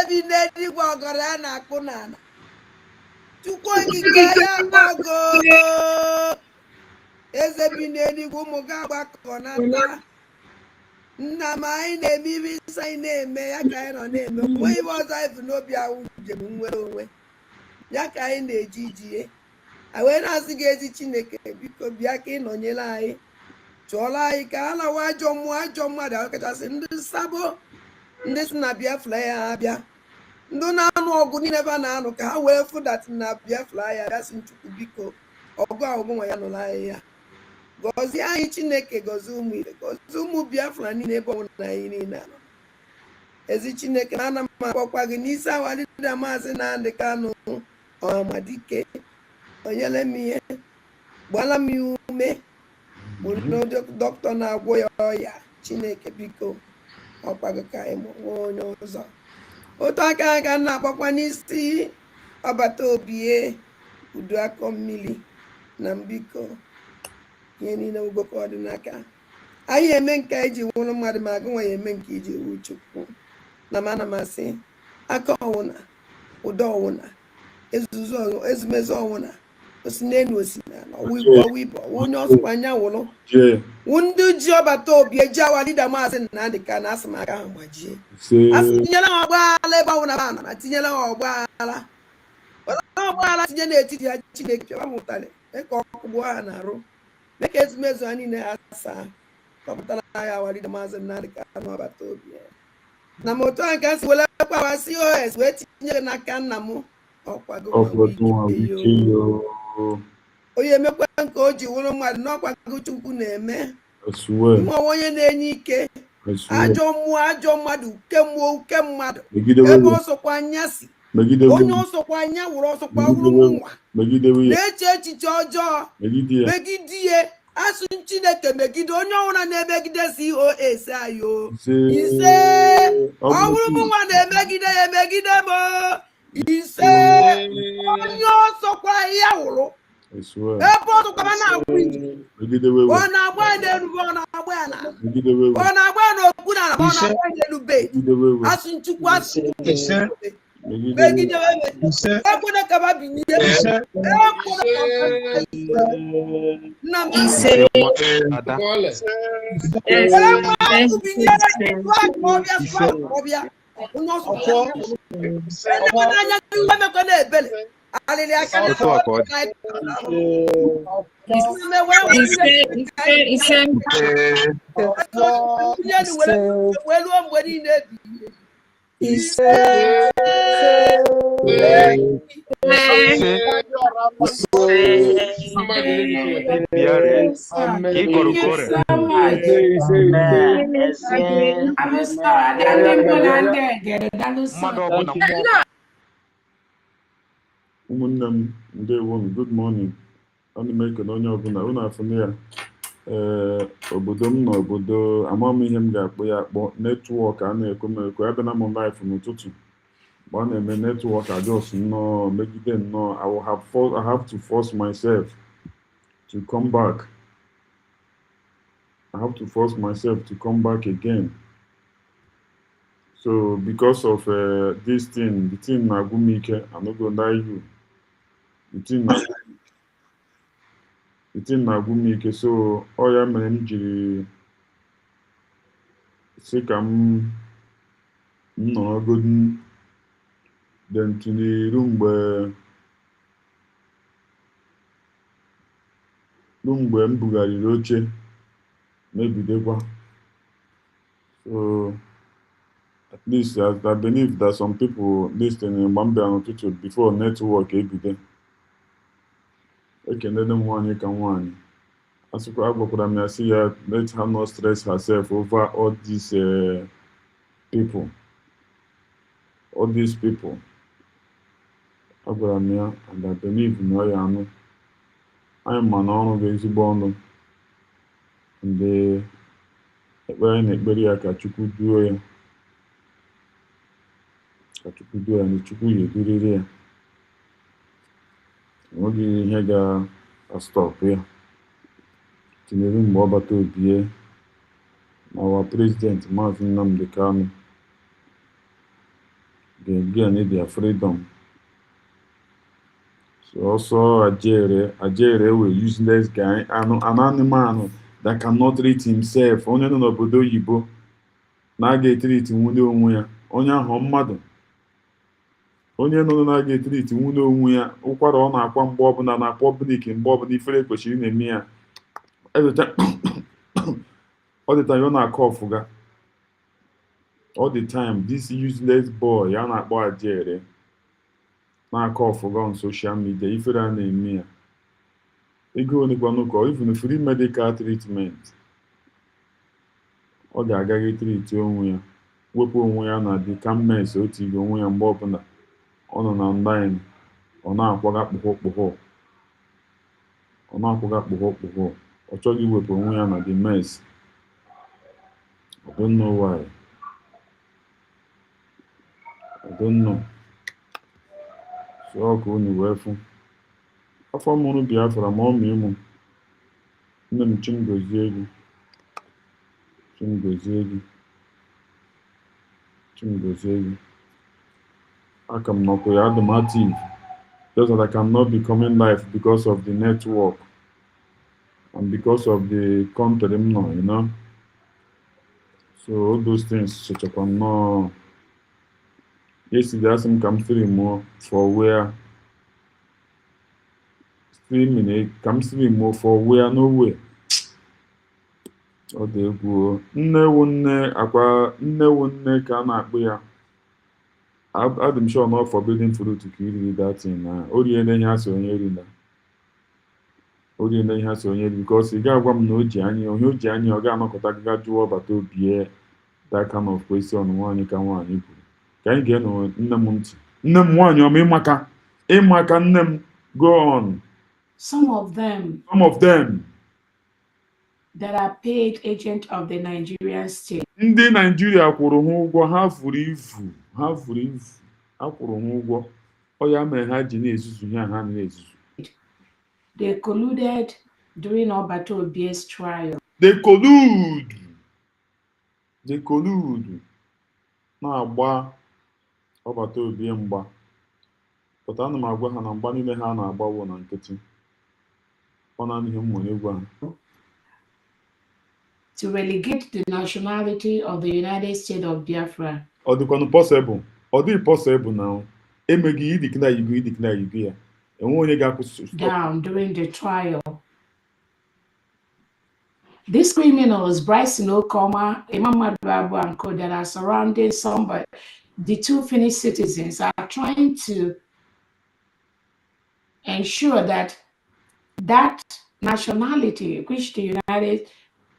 bi n'eluigwe ọgọrọ ya na-akpụ n'ala Chukwu okike ya gbago eze bi n'eluigwe ụmụ gị agbakọ nata nna m anyị na-eme ibe isi anyị na-eme ya ka anyị nọ na-eme onwe ibe ọzọ anyị bụ n'obi ahụ njem nwere onwe ya ka anyị na-eji ijie anyị wee na-asị gị ezi Chineke biko bịa ka ị nọnyere anyị chụọrọ anyị ka a lawa ajọ mmụọ ajọ mmadụ ahụ kachasị ndị sabo ndị si na Biafra ya abịa ndị na-anụ ọgụ niile ebe a na-anụ ka ha wee fụdatị na Biafra ya bịa si Chukwu biko ọgụ ahụgụnwa ya nụrụ anyị ya gọzie anyị Chineke gọzie ụmụ Igbo gọzie ụmụ Biafra niile ebe ọnwụ na anyị niile anọ ezi Chineke na ana m akpọkwa gị n'isi awalida maazị Nnamdi Kanu Ọhamadike onyere m ihe gbala m ya ume bụ dọkịta na-agwọ ya ọya Chineke biko ọkwago ka anyị nwee onye ọzọ otu aka ka m na-akpọkwa n'isi ọbata obie udu akọ mmiri na mbiko ihe niile ugokọ dị n'aka anyị eme nke iji wụrụ mmadụ ma agụ nwa ya eme nke iji wu Chukwu na m ana m asị aka ọwụna ụdọ ọwụna ezumezu ọwụna osi n'elu osi n'ala ọwụ ibo onye ọsụkwa anya wụrụ wụ ndị ji ọbata obi eji awalida maazị Nnamdi Kanu asị m aka ha gbajie asị tinyere ha ọgbaghara ebe ọwụna ba na tinyere ha ọgbaghara tinye n'etiti ha Chineke pịawa m ụtarị ka ọkụgbu ha na-arụ mee ka ezumezu ha niile ha saa kọpụtara ya awalida maazị Nnamdi Kanu ọbata obi na m otu ahụ ka m si were kpawasị OS wee tinyere n'aka nna m ọkwago onye emekwa nke o ji wụrụ mmadụ n'ọkwago Chukwu na-eme nwa onye na-enye ike ajọ mmụọ ajọ mmadụ uke mmụọ uke mmadụ ebe ọsọkwa anya si onye ọsọkwa anya wụrụ ọsọkwa wụrụ nwa na-eche echiche ọjọọ megide ihe asụ Chineke megide onye ọbụla na-emegide COS ayo ise ọ bụrụ m nwa na-emegide ya emegide m ise onye ọsọkwa ya wụrụ ebe ọsọkwa na-agbụ ije ọ na-agba ya n'erube ọ na-agba ya n'ala ọ na-agba ya n'okpu n'ala ọ na-agba ya n'elube asụ Chukwu asụ megide ekwene ka ba binye nna m ọbịa onye ọsọ anya emekwa na-ebele alịrị aka wee ruo mgbe niile ebighị ụmụnne m ndewo, good morning. Ana m ekele onye ọbụla unu afụnụ ya obodo m na obodo ama m ihe m ga-akpọ ya akpọ netwọk a na-ekwu m ekwu abịa na m live n'ụtụtụ mgbe ọ na-eme netwọk ajọs nnọọ megide nnọọ I have to force myself to come back. I have to force myself to come back again. So because of this thing, the thing na-agwụ m ike, I'm not gonna lie you. The thing na-agwụ m ike, so ọ ya mere m jiri sị ka m nọrọgodu then tụnyeru mgbe m bugharịrị oche mebidekwa. So at least I believe that some people listening mgbe m bịara n'ụtụtụ before network ebido. Ekelele m nwaanyị ka nwaanyị asịkwa agwakwara m ya sị ya let her not stress herself over all these people. Agwara m ya and I believe na ọ ya anụ. Anyị ma na ọrụ bụ ezigbo ọnụ ndị ekpere anyị na-ekpere ya ka Chukwu duo ya na Chukwu ya eduriri ya. Enweghị ihe ga-astọpụ ya tinyere mgbe ọ bata obie na our president Maazị Nnamdi Kanu ga-gain their freedom. So also Ajere were useless guy, an animal that cannot treat himself. Onye nọ n'obodo oyibo na-aga etriti nwunye onwe ya. Onye ahụ mmadụ. Onye nọ na-aga etriti nwunye onwe ya, ụkwara ọ na-akwa mgbe ọbụla na public mgbe ọbụla ifere kwesịrị na-eme ya. All the time ọ na-akọ ọfụga. All the time this useless boy ya na-akpọ Ajere na-akọ ọfụga on social media ifere a na-eme ya. Ego onekwanụ ka even free medical treatment ọ ga-agaghị triti onwe ya, wepụ onwe ya na the calmness o tigo onwe ya mgbe ọbụla ọ nọ na online ọ na-akwaga kpụkpụ ọ chọghị iwepụ onwe ya na the mess. I don't know why. I don't know. So ọkụ unu wee fụ afọ mụrụ Biafra ma ọ ma ịmụ nne m Chimgozie gị aka m nọkwa ya adị m active just that I cannot be coming live because of the network and because of the country m nọ, you know. So all those things sochakwa nnọọ. Yesterday asị m ka m stream for where streaming ka m stream for where nowhere. Ọ dị egwu. Nne ka a na-akpụ ya. Adị m sure na forbidden fruit ka iriri that thing na o riele ihe asị onye rila. Because ị ga-agwa m na o ji anya ọ ga-anọkọta gaga jụọ ọbata obie that kind of question nwaanyị ka nwaanyị kwuru. Ka anyị ga-enọ nne m ntị. Nne m nwaanyị ọma ịmaka nne m. Go on. Some of them that are paid agent of the Nigerian state. Ndị Nigeria kwụrụ ha ụgwọ, ha furu ifu. Ha kwụrụ ha ụgwọ. Ọ ya mere ha ji na-ezuzu ihe ha na-ezuzu. They colluded during Obato Obie's trial. They collude. Na-agba Obato Obie mgba. But ana m agwa ha na mgba niile ha na-agbawo na nkịtị. Ọ na ihe m nwere gwa ha. To relegate the nationality of the United States of Biafra. Ọ dịkwanụ possible? Ọ dịghị possible na emeghị idikna ya. Enwe onye ga-akwụsị down during the trial. These criminals, Bryson Okoma, Imam Abu and Co, that are surrounding the two Finnish citizens, are trying to ensure that nationality which the United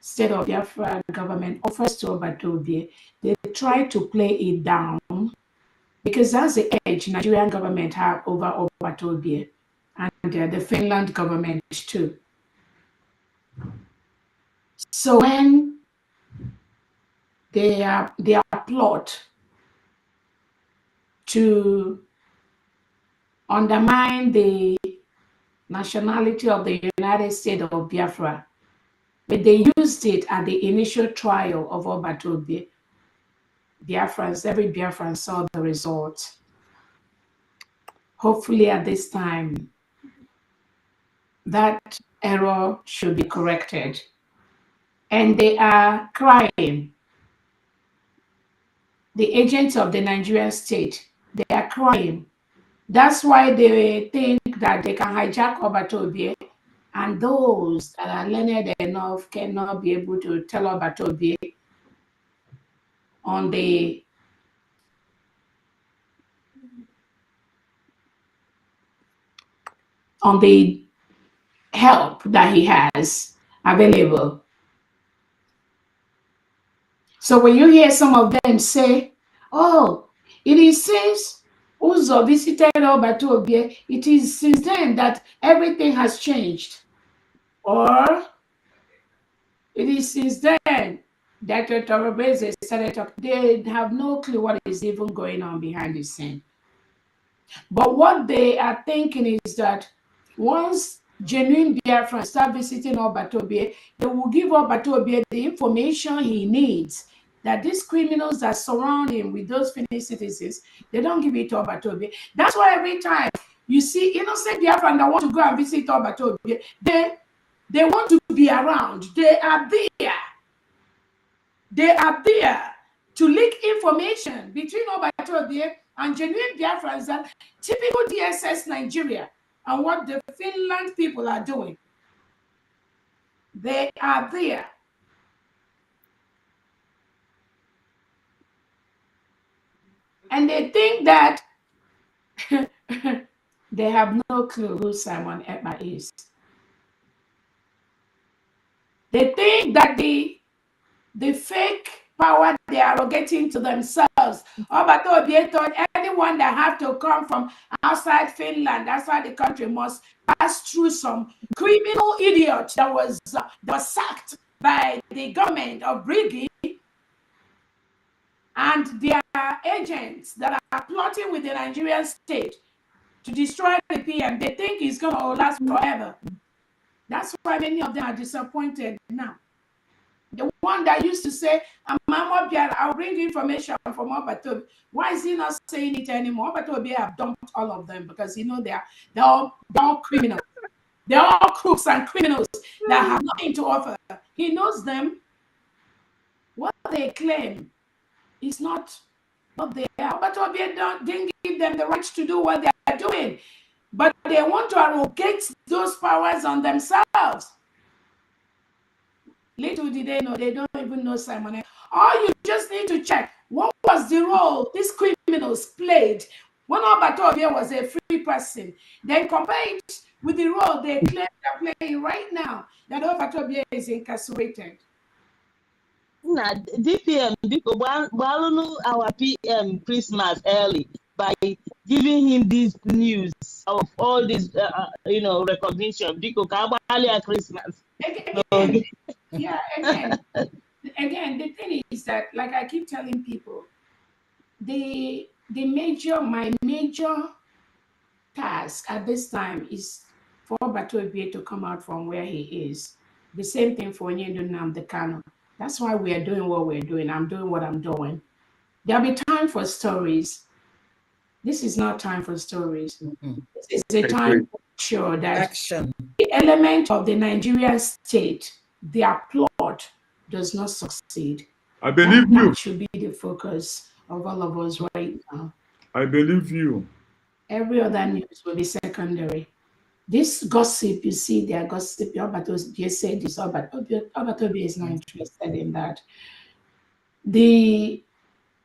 States of Biafra government offers to Obato Obie, they try to play it down because that's the edge Nigerian government have over Obato Obie and the Finland government too. So when their plot to undermine the nationality of the United States of Biafra, but they used it at the initial trial of Obato Obie. Biafrans, every Biafran saw the result. Hopefully at this time, that error should be corrected. And they are crying. The agents of the Nigerian state, they are crying. That's why they think that they can hijack Obato Obie, and those that are learned enough cannot be able to tell Obato Obie on the help that he has available. So when you hear some of them say, oh, it is since Uzo visited Obato Obie, it is since then that everything has changed. Or it is since then that Orabueze started talking. They have no clue what is even going on behind the scene. But what they are thinking is that once genuine Biafrans start visiting Obato Obie, they will give Obato Obie the information he needs that these criminals that surround him with those Finnish citizens, they don't give it to Obatobie. That's why every time you see innocent Biafran that want to go and visit Obatobie, they want to be around. They are there. They are there to leak information between Obatobie and genuine Biafrans, that typical DSS Nigeria and what the Finland people are doing. They are there. And they think that they have no clue who Simon Ekpa is. They think that the fake power they are getting to themselves. Obatobie thought anyone that have to come from outside Finland, outside the country, must pass through some criminal idiot that was sacked by the government of Briggy and their agents that are plotting with the Nigerian state to destroy the PM. They think it's going to last forever. That's why many of them are disappointed now. The one that used to say, I'll bring information from Obatobie. Why is he not saying it anymore? Obatobie have dumped all of them because they're all criminals. They're all crooks and criminals that have nothing to offer. He knows them. What they claim is not what they are. Obatobie didn't give them the right to do what they are doing. But they want to arrogate those powers on themselves. Little did they know, they don't even know Simon. All you just need to check, what was the role these criminals played when Obatobie was a free person? Then compare it with the role they claim they're playing right now, that Obatobie is incarcerated. Nah, DPM, our PM Christmas early by giving him this news of all this, recognition. Christmas. Again, the thing is that, like I keep telling people, my major task at this time is for Obatobie to come out from where he is. The same thing for Onyedu Nnamdi Kanu. That's why we are doing what we're doing. I'm doing what I'm doing. There'll be time for stories. This is not time for stories. This is a time to ensure that the element of the Nigerian state, their plot, does not succeed. I believe you. That should be the focus of all of us right now. I believe you. Every other news will be secondary. This gossip, you see, their gossip, Obatobie said this, Obatobie is not interested in that. The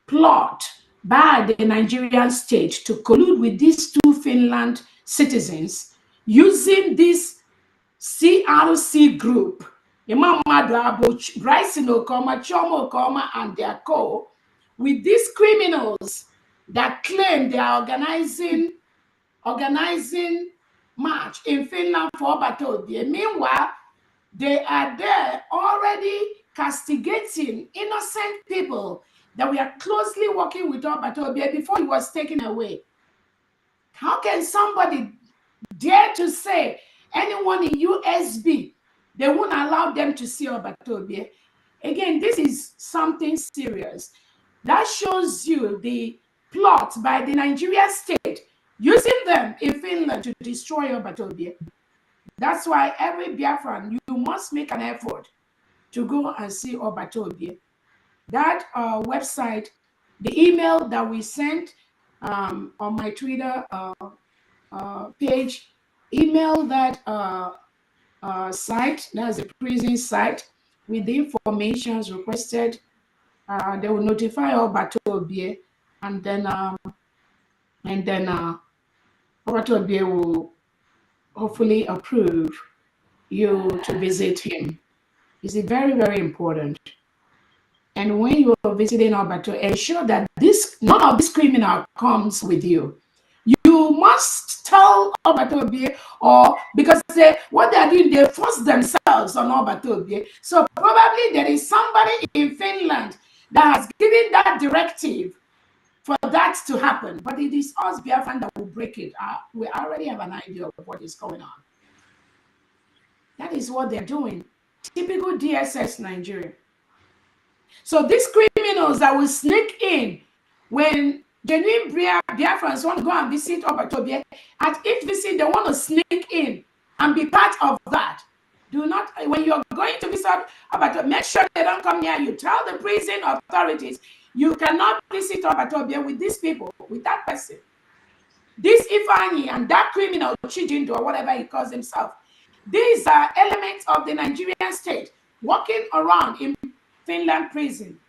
plot by the Nigerian state to collude with these two Finland citizens using this CRC group, Imam Madu, Bryson Okoma, Chomo Okoma, and their co, with these criminals that claim they are organizing march in Finland for Obatobie. Meanwhile, they are there already castigating innocent people that we are closely working with Obatobie before he was taken away. How can somebody dare to say anyone in USB, they won't allow them to see Obatobie? Again, this is something serious. That shows you the plot by the Nigerian state using them in Finland to destroy Obatobie. That's why every Biafran, you must make an effort to go and see Obatobie. That website, the email that we sent on my Twitter page, email that site, that's a prison site, with the information requested. They will notify Obatobie, and then Obatobie will hopefully approve you to visit him. It's very, very important. And when you are visiting Obatobie, ensure that none of this criminal comes with you. You must tell Obatobie, or because what they are doing, they force themselves on Obatobie. So probably there is somebody in Finland that has given that directive for that to happen. But it is us, Biafran, that will break it. We already have an idea of what is going on. That is what they're doing. Typical DSS Nigeria. So these criminals that will sneak in when genuine Biafrans want to go and visit Obatobie, at each visit they want to sneak in and be part of that. Do not, when you're going to visit Obatobie, make sure they don't come near you. Tell the prison authorities you cannot visit Obatobie with these people, with that person. This Ifeanyi and that criminal Chijindu or whatever he calls himself. These are elements of the Nigerian state walking around in Finland prison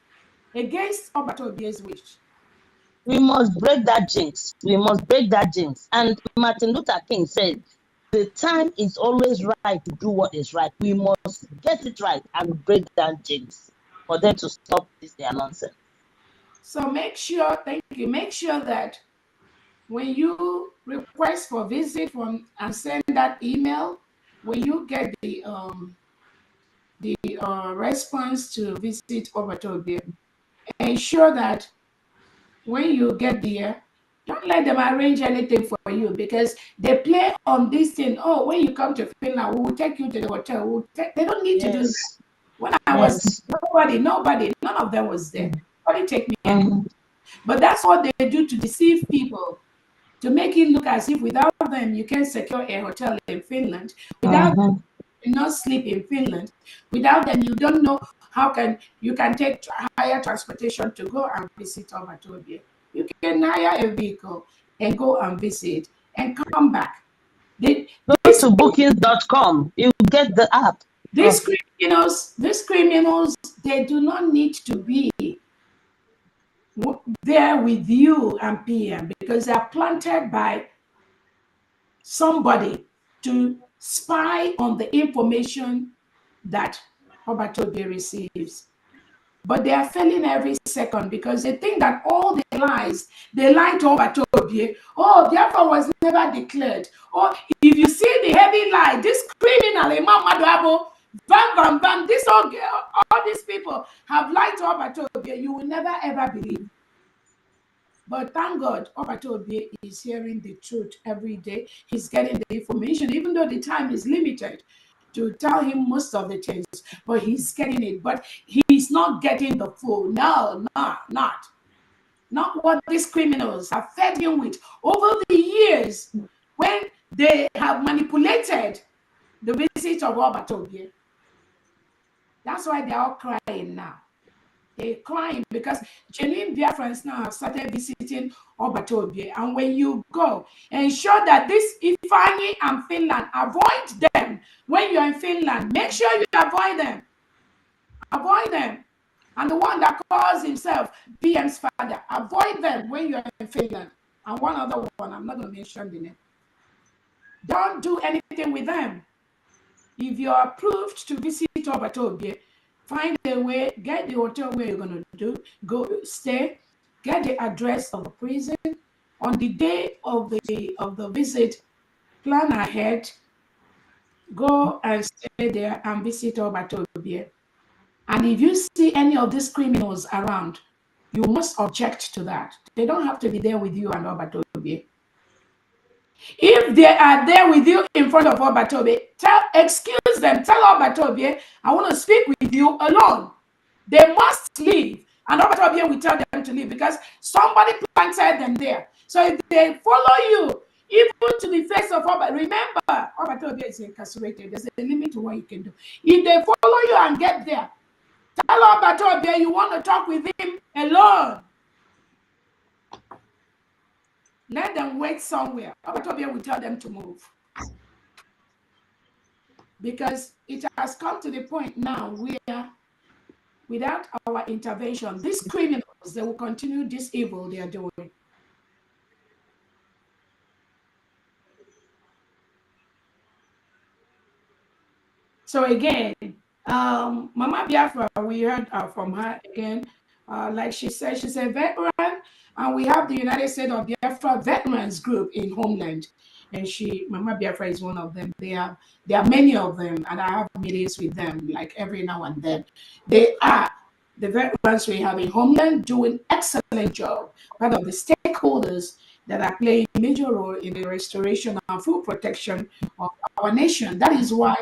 against Obatobie's wish. We must break that jinx. We must break that jinx. And Martin Luther King said, the time is always right to do what is right. We must get it right and break that jinx for them to stop this their nonsense. So make sure, thank you, make sure that when you request for visit from and send that email, when you get the response to visit Obatobie, ensure that when you get there, don't let them arrange anything for you, because they play on this thing. Oh, when you come to Finland, we will take you to the hotel. They don't need to do that. When I was, nobody, none of them was there. Nobody take me in. But that's what they do to deceive people, to make it look as if without them you can secure a hotel in Finland. Without them, you not sleep in Finland. Without them, you don't know how you can take higher transportation to go and visit Obatobie. You can hire a vehicle and go and visit and come back. Go to bookings.com. You get the app. These criminals, they do not need to be there with you and PM, because they are planted by somebody to spy on the information that Obatobie receives. But they are failing every second, because they think that all the lies, they lie to Obatobie. Oh, Biafra was never declared. Or if you see the heavy lie, this criminal, Imam Maduabo, bam, all these people have lied to Obatobie, you will never ever believe. But thank God, Obatobie is hearing the truth every day. He's getting the information, even though the time is limited to tell him most of the things, but he's getting it. But he's not getting the full. No, not what these criminals have fed him with over the years, when they have manipulated the visit of Obatobie. That's why they're all crying now. They're crying because genuine Biafrans now have started visiting Obatobie. And when you go, ensure that this Ifeanyi and Finland, avoid them. When you're in Finland, make sure you avoid them. Avoid them. And the one that calls himself PM's father, avoid them when you're in Finland. And one other one, I'm not going to mention the name. Don't do anything with them. If you're approved to visit Obatobie, find a way, get the hotel where you're going to go stay, get the address of the prison. On the day of the visit, plan ahead, go and stay there and visit Obatobie. And if you see any of these criminals around, you must object to that. They don't have to be there with you and Obatobie. If they are there with you in front of Obatobie, excuse them, tell Obatobie, I want to speak with you alone. They must leave, and Obatobie will tell them to leave, because somebody planted them there. So if they follow you, even to the face of Obatobie, remember, Obatobie is incarcerated. There's a limit to what you can do. If they follow you and get there, tell Obatobie you want to talk with him alone. Let them wait somewhere. Obatobie will tell them to move. Because it has come to the point now where, without our intervention, these criminals, they will continue this evil they are doing. So again, Mama Biafra, we heard from her again. Like she said, she's a veteran, and we have the United States of Biafra Veterans Group in Homeland, and Mama Biafra is one of them. There are many of them, and I have meetings with them like every now and then. They are the veterans we have in Homeland doing excellent job, part of the stakeholders that are playing a major role in the restoration and full protection of our nation. That is why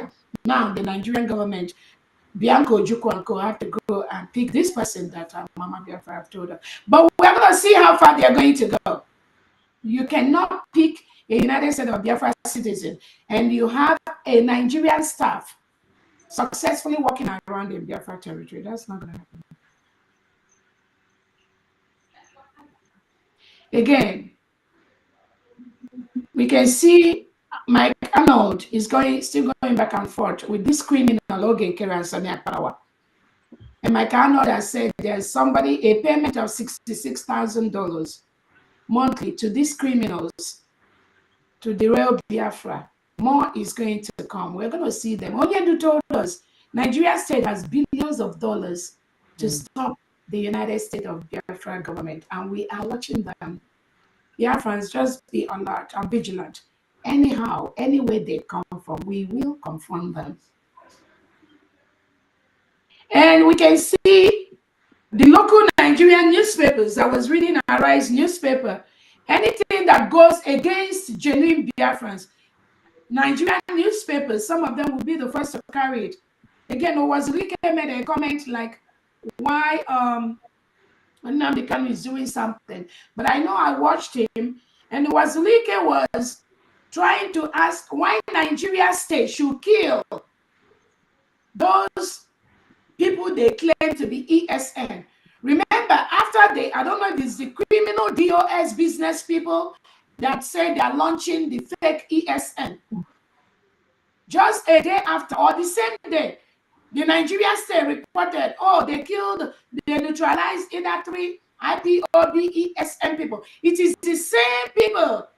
now the Nigerian government Bianco Jukwanko have to go and pick this person that Mama Biafra have told her. But we're going to see how far they're going to go. You cannot pick a United States of Biafra citizen and you have a Nigerian staff successfully walking around in Biafra territory. That's not going to happen. Again, we can see Mike Arnold is still going back and forth with this criminal Logan Kera and Sonia Power. And Mike Arnold has said there's a payment of $66,000 monthly to these criminals to derail Biafra. More is going to come. We're going to see them. Onyedu told us Nigeria state has billions of dollars to stop the United States of Biafra government, and we are watching them. Biafrans, just be alert and vigilant. Anyhow, anywhere they come from, we will confront them. And we can see the local Nigerian newspapers. I was reading Arise newspaper. Anything that goes against genuine Biafrans, Nigerian newspapers, some of them will be the first to carry it. Again, Owazulike made a comment like, why Nnamdi Kanu is doing something. But I know I watched him, and Owazulike was trying to ask why Nigeria state should kill those people they claim to be ESN. Remember, after I don't know if it's the criminal DOS business people that say they are launching the fake ESN. Just a day after, or the same day, the Nigerian state reported, they neutralized either 3 IPOB ESN people. It is the same people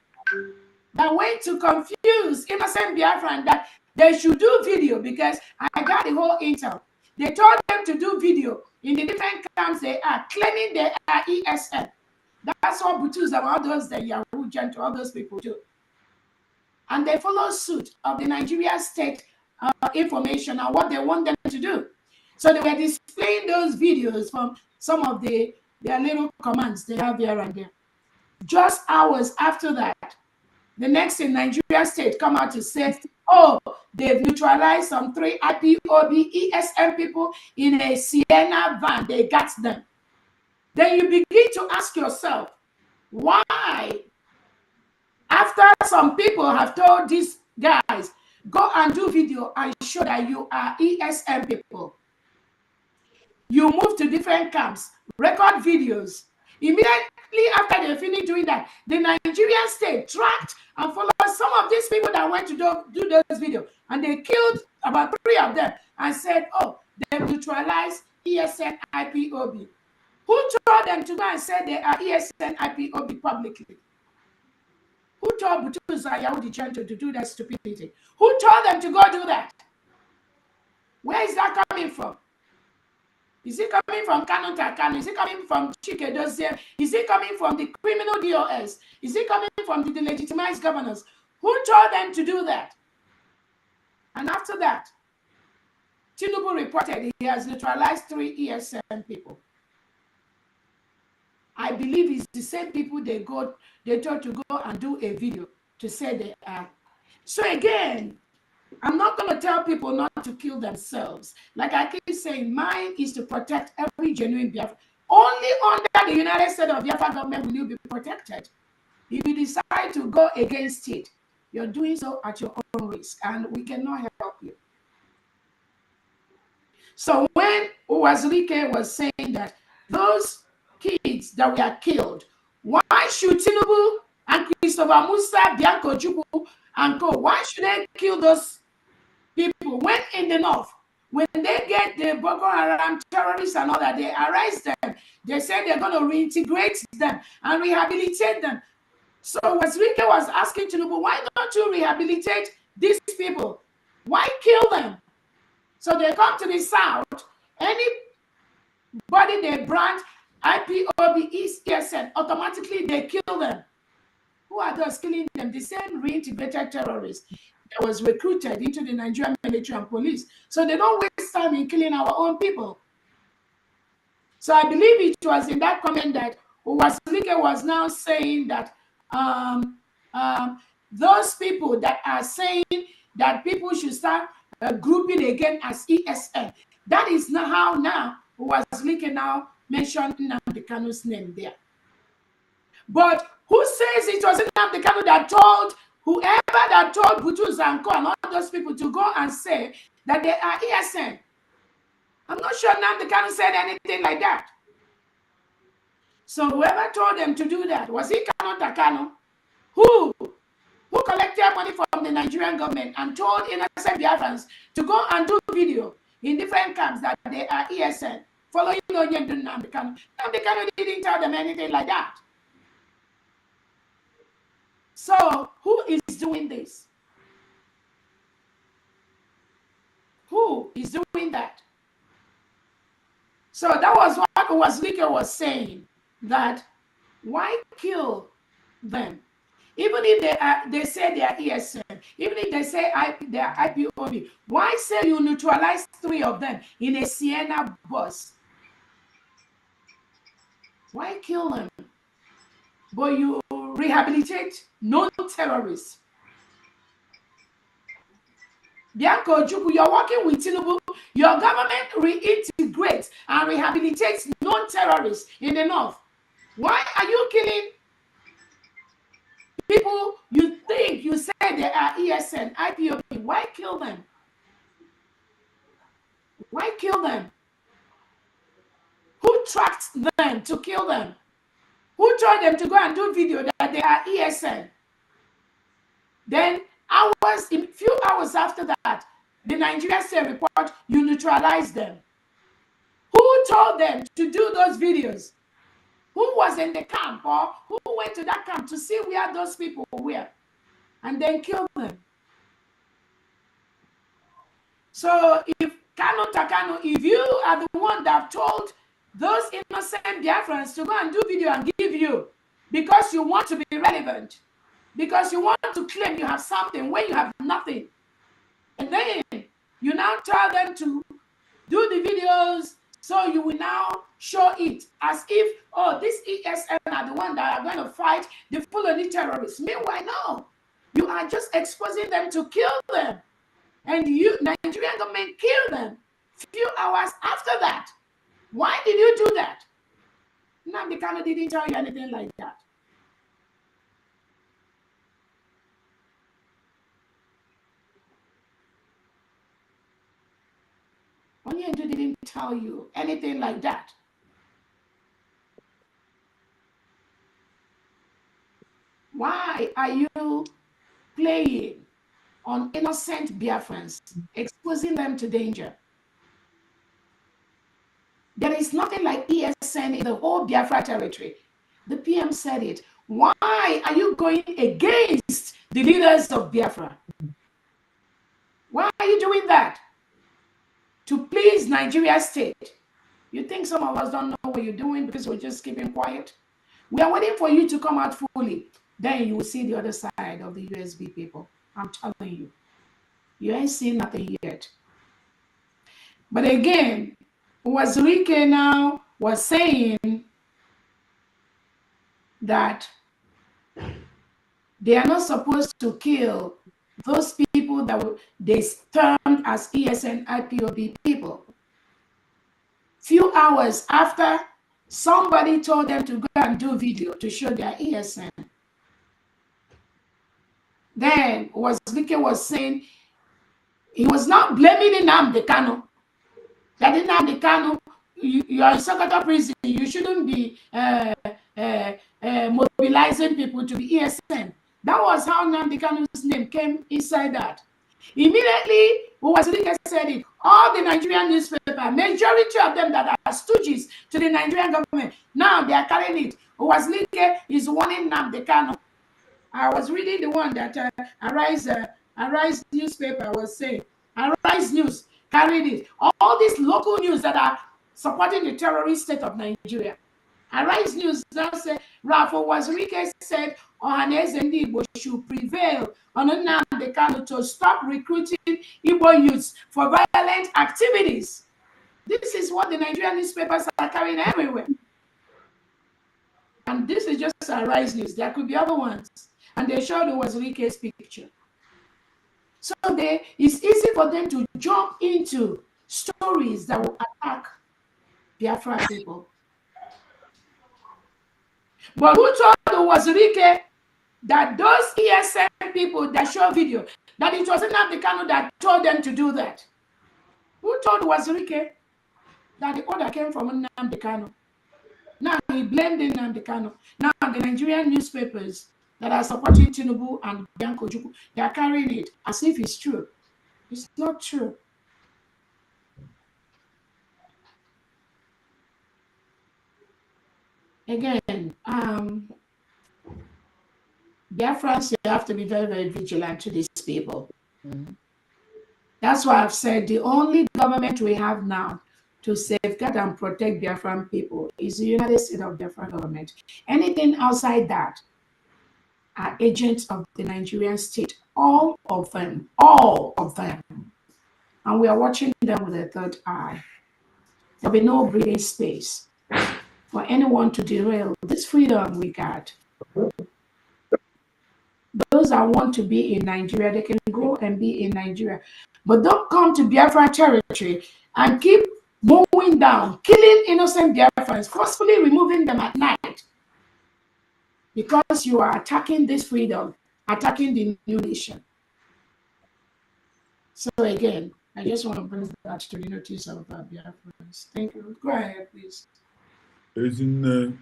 that went to confuse innocent Biafran that they should do video, because I got the whole intel. They told them to do video in the different camps they are, claiming they are ESN. That's what Butus and all those, the Yahoo Gent, all those people do. And they follow suit of the Nigeria state information and what they want them to do. So they were displaying those videos from some of their little commands they have here and there. Just hours after that, the next in Nigeria state come out to say, they've neutralized some 3 IPOB ESM people in a Sienna van. They got them. Then you begin to ask yourself, why, after some people have told these guys, go and do video and show that you are ESM people, you move to different camps, record videos. Immediately after they finish doing that, the Nigerian state tracked and followed some of these people that went to do those videos, and they killed about 3 of them and said, they've neutralized ESN IPOB. Who told them to go and say they are ESN IPOB publicly? Who told Butuza Yahudi Gento to do that stupidity? Who told them to go do that? Where is that coming from? Is it coming from Kanu Takano? Is it coming from Chike Dozie? Is it coming from the criminal DOS? Is it coming from the delegitimized governors? Who told them to do that? And after that, Tinubu reported he has neutralized 3 ESM people. I believe it's the same people they told to go and do a video to say they are. So again, I'm not going to tell people not to kill themselves. Like I keep saying, mine is to protect every genuine Biafra. Only under the United States of Biafra government will you be protected. If you decide to go against it, you're doing so at your own risk, and we cannot help you. So when Owazulike was saying that those kids that were killed, why should Tinubu and Christopher Musa, Bianco Jubu, and co, why should they kill those people when in the north, when they get the Boko Haram terrorists and all that, they arrest them, they say they're going to reintegrate them and rehabilitate them. So Owazulike was asking Tinubu, why don't you rehabilitate these people? Why kill them? So they come to the south, anybody they brand IPOB ESN, automatically they kill them. Who are those killing them? The same reintegrated terrorists that was recruited into the Nigerian military and police. So they don't waste time in killing our own people. So I believe it was in that comment that Owazulike was now saying that those people that are saying that people should start grouping again as ESN, That is not how now Wazirike now mentioned Nnamdi Kanu's name there. But who says it was Nnamdi Kanu that told whoever that told Butu Zanko and all those people to go and say that they are ESN? I'm not sure Nnamdi Kanu said anything like that. So whoever told them to do that, was it Kanu Takano? Who collected money from the Nigerian government and told innocent Biafrans to go and do video in different camps that they are ESN, following Nnamdi Kanu. Nnamdi Kanu didn't tell them anything like that. So who is doing this? Who is doing that? So that was what Wazirike was saying, that why kill them? Even if they say they are ESN, even if they say they are IPOB, why say you neutralize 3 of them in a Sienna bus? Why kill them? But you rehabilitate non-terrorists. Bianco Juku, you're working with Tinubu. Your government reintegrates and rehabilitates non-terrorists in the north. Why are you killing people you think you say they are ESN, IPOB? Why kill them? Why kill them? Who tracked them to kill them? Who told them to go and do video that they are ESN? Then few hours after that, the Nigeria State report, you neutralize them. Who told them to do those videos? Who was in the camp or who went to that camp to see where those people were and then kill them? So if Kanu Takano, if you are the one that told those innocent Biafrans to go and do video and give you because you want to be relevant, because you want to claim you have something when you have nothing, and then you now tell them to do the videos, so you will now show it as if, oh, this ESN are the one that are going to fight the Fulani terrorists. Meanwhile, no, you are just exposing them to kill them, and you, Nigerian government, kill them few hours after that. Why did you do that? Nnamdi Kanu didn't tell you anything like that. Onyendu didn't tell you anything like that. Why are you playing on innocent Biafrans, exposing them to danger? There is nothing like ESN in the whole Biafra territory. The PM said it. Why are you going against the leaders of Biafra? Why are you doing that? To please Nigeria state. You think some of us don't know what you're doing because we're just keeping quiet? We are waiting for you to come out fully. Then you will see the other side of the USB people. I'm telling you. You ain't seen nothing yet. But again, Wazirike now was saying that they are not supposed to kill those people that they termed as ESN IPOB people. Few hours after somebody told them to go and do video to show their ESN. Then Wazirike was saying he was not blaming Nnamdi Kanu. That Nnamdi Kanu, you are in Sokoto prison, you shouldn't be mobilizing people to be ESN. That was how Nnamdi Kanu's name came inside that. Immediately, Wazirike said it. All the Nigerian newspapers, majority of them that are stooges to the Nigerian government, now they are carrying it. Wazirike is warning Nnamdi Kanu. I was reading the one that Arise newspaper was saying. Arise News carried it. All these local news that are supporting the terrorist state of Nigeria. Arise News now said, Rafo Wazirike said, Ohaneze Ndi Igbo should prevail on Nnamdi Kanu to stop recruiting Igbo youths for violent activities. This is what the Nigerian newspapers are carrying everywhere. And this is just Arise News. There could be other ones. And they showed the Wazirike's picture. So it's easy for them to jump into stories that will attack Biafra people. But who told Wazirike that those ESN people that show video, that it was Nnamdi Kanu that told them to do that? Who told Wazirike that the order came from Nnamdi Kanu? Now he blamed Nnamdi Kanu. Now the Nigerian newspapers that are supporting Tinubu and Bianco Juku, they are carrying it as if it's true. It's not true. Again, Biafrans, you have to be very, very vigilant to these people. That's why I've said the only government we have now to safeguard and protect Biafran people is the United States of Biafra government. Anything outside that are agents of the Nigerian state, all of them. And we are watching them with a third eye. There'll be no breathing space for anyone to derail this freedom we got. Those that want to be in Nigeria, they can go and be in Nigeria. But don't come to Biafra territory and keep mowing down, killing innocent Biafrans, forcefully removing them at night. Because you are attacking this freedom, attacking the new nation. So again, I just want to bring that to the notice of Biafrans. Thank you. Go ahead, please. Ezinne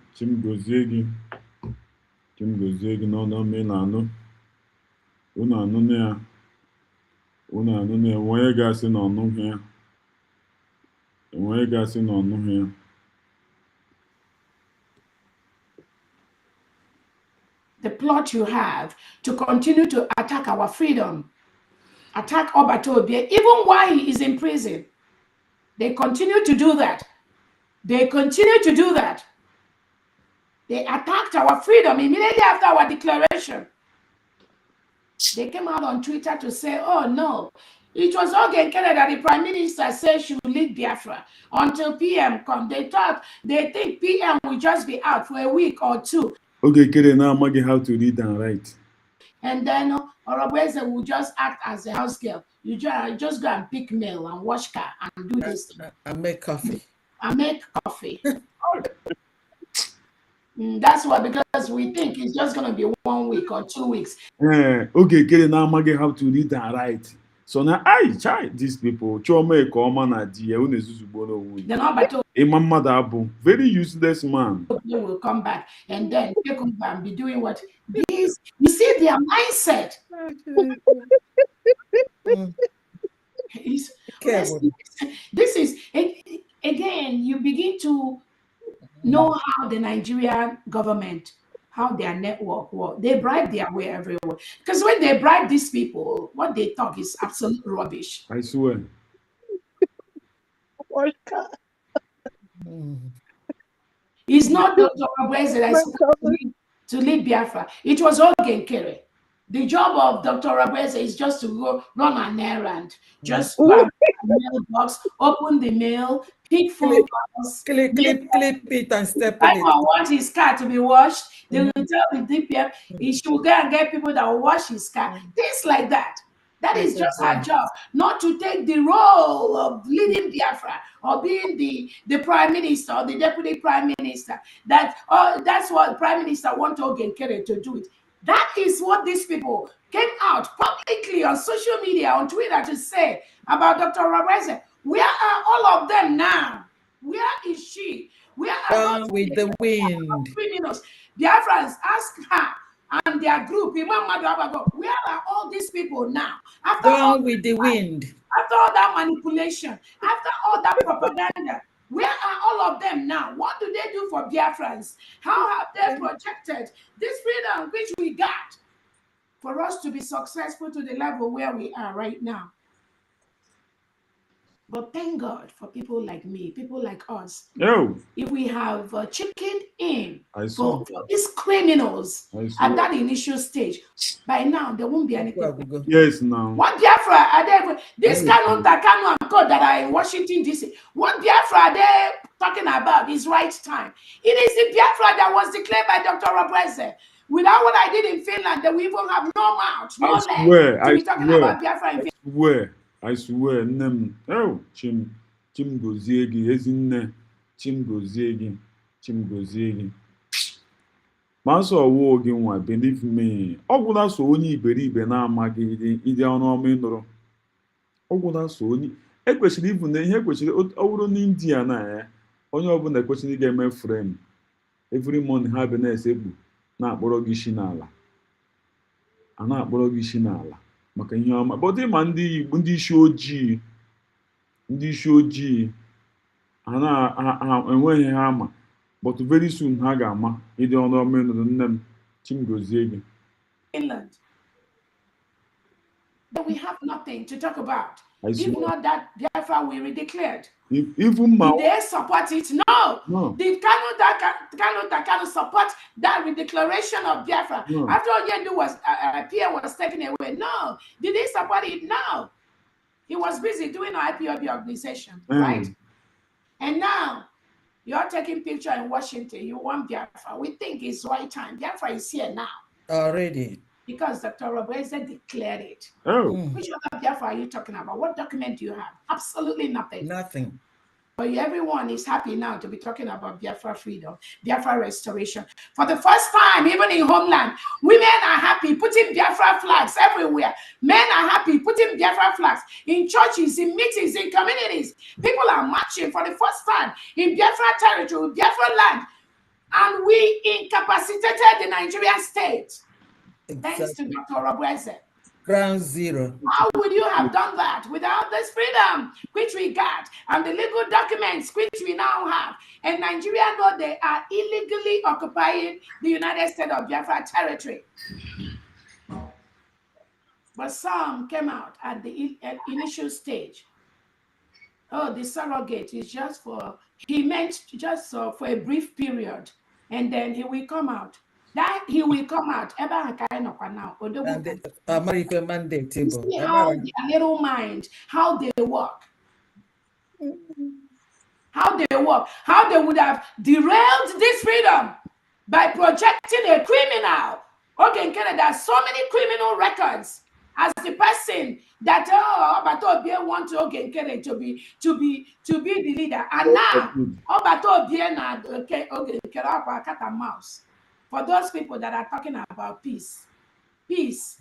Ngozi no no me na no. Una no ne wonye gasi no no here. Wonye gasi no no here. The plot you have to continue to attack our freedom, attack Obatobie, even while he is in prison. They continue to do that. They attacked our freedom immediately after our declaration. They came out on Twitter to say, oh no, it was Ogenkere that the Prime Minister said she will lead Biafra until PM come. They think PM will just be out for a week or two. Ogenkere now making how to read and write. And then Orabueze will just act as a house girl. You just go and pick mail and wash car and do this thing. And make coffee. That's why, because we think it's just going to be 1 week or 2 weeks. Ogenkere now making how to read and write. So now I try these people. Chome Komana Dia Unezubono. They're not but Imam Madabu, very useless man. They will come back and then they come back and be doing what these. You see their mindset. This is again. You begin to know how the Nigerian government, how their network works. They bribe their way everywhere. Because when they bribe these people, what they talk is absolute rubbish. I swear. It's not Dr. Orabueze that is to lead Biafra. It was Ogenkere. The job of Dr. Orabueze is just to go run an errand. Just grab a mailbox, open the mail, pick phone calls, clip it and step I in it. want his car to be washed. They will tell the DPM he should go and get people that will wash his car. Things like that. That is just her job, not to take the role of leading Biafra or being the prime minister or the deputy prime minister. That's what the prime minister wants Ogenkere to do it. That is what these people came out publicly on social media, on Twitter to say about Dr. Orabueze. Where are all of them now? Where is she? Where are with the wind criminals? Biafrans, ask her and their group, where are all these people now? Gone with the wind. After all that manipulation, after all that propaganda, where are all of them now? What do they do for Biafrans? How have they projected this freedom which we got for us to be successful to the level where we are right now? But thank God for people like me, people like us. No. If we have chickened in for these criminals at that initial stage, by now there won't be anything. Yes, now. What Biafra are they? This Kanu and code that are in Washington DC. What Biafra are they talking about is right time. It is the Biafra that was declared by Dr. Orabueze. Without what I did in Finland, that we even have no mouth, no leg to be talking about Biafra in Finland. I swear, oh, Chim. Chimgozie gị ezinne chimgozie gị chimgozie gị masọ ọwụ gị nwa believe me ọgwụla so onye iberibe na-amaghị ịdị ọnụ ọma ịnụrụ ọgwụla so onye ekwesịrị ibu na ihe kwesịrị ọ bụrụ n'India na ya onye ọbụla ekwesịrị ga-eme frame every morning ha bụ na-esekpu na-akpọrọ gị isi n'ala a na-akpọrọ gị isi n'ala maka ihe ọma bọdị ma ndị Igbo ndị isi ojii ha enweghị ha ama but very soon ha ga-ama ịdị ọnụ ọma ịnụrụ nne m chimgozie gị. Finland. But we have nothing to talk about. I If swear. not that, Biafra will be declared. Even Did they support it? No. No. Did Kanu support that declaration of Biafra? No. After Oyedu was Pierre was taken away? No. Did he support it? No. He was busy doing an IPOB organization, right? And now you're taking picture in Washington. You want Biafra. We think it's right time. Biafra is here now. Already. Because Dr. Orabueze declared it. Oh. Which other Biafra are you talking about? What document do you have? Absolutely nothing. Nothing. But everyone is happy now to be talking about Biafra freedom, Biafra restoration. For the first time, even in homeland, women are happy putting Biafra flags everywhere. Men are happy putting Biafra flags in churches, in meetings, in communities. People are marching for the first time in Biafra territory, Biafra land. And we incapacitated the Nigerian state. Thanks to Dr. Orabueze. Ground zero. How would you have done that without this freedom which we got and the legal documents which we now have? And Nigeria know they are illegally occupying the United States of Biafra territory. But some came out at the initial stage. Oh, the surrogate is just for, he meant just for a brief period. And then he will come out. That he will come out. And the American mandate table. see how their little mind, how they work. How they work. How they would have derailed this freedom by projecting a criminal. Okay, in Canada, there are so many criminal records as the person that Obatobie want to be the leader. And now Obatobie na okay cat and mouse. For those people that are talking about peace. Peace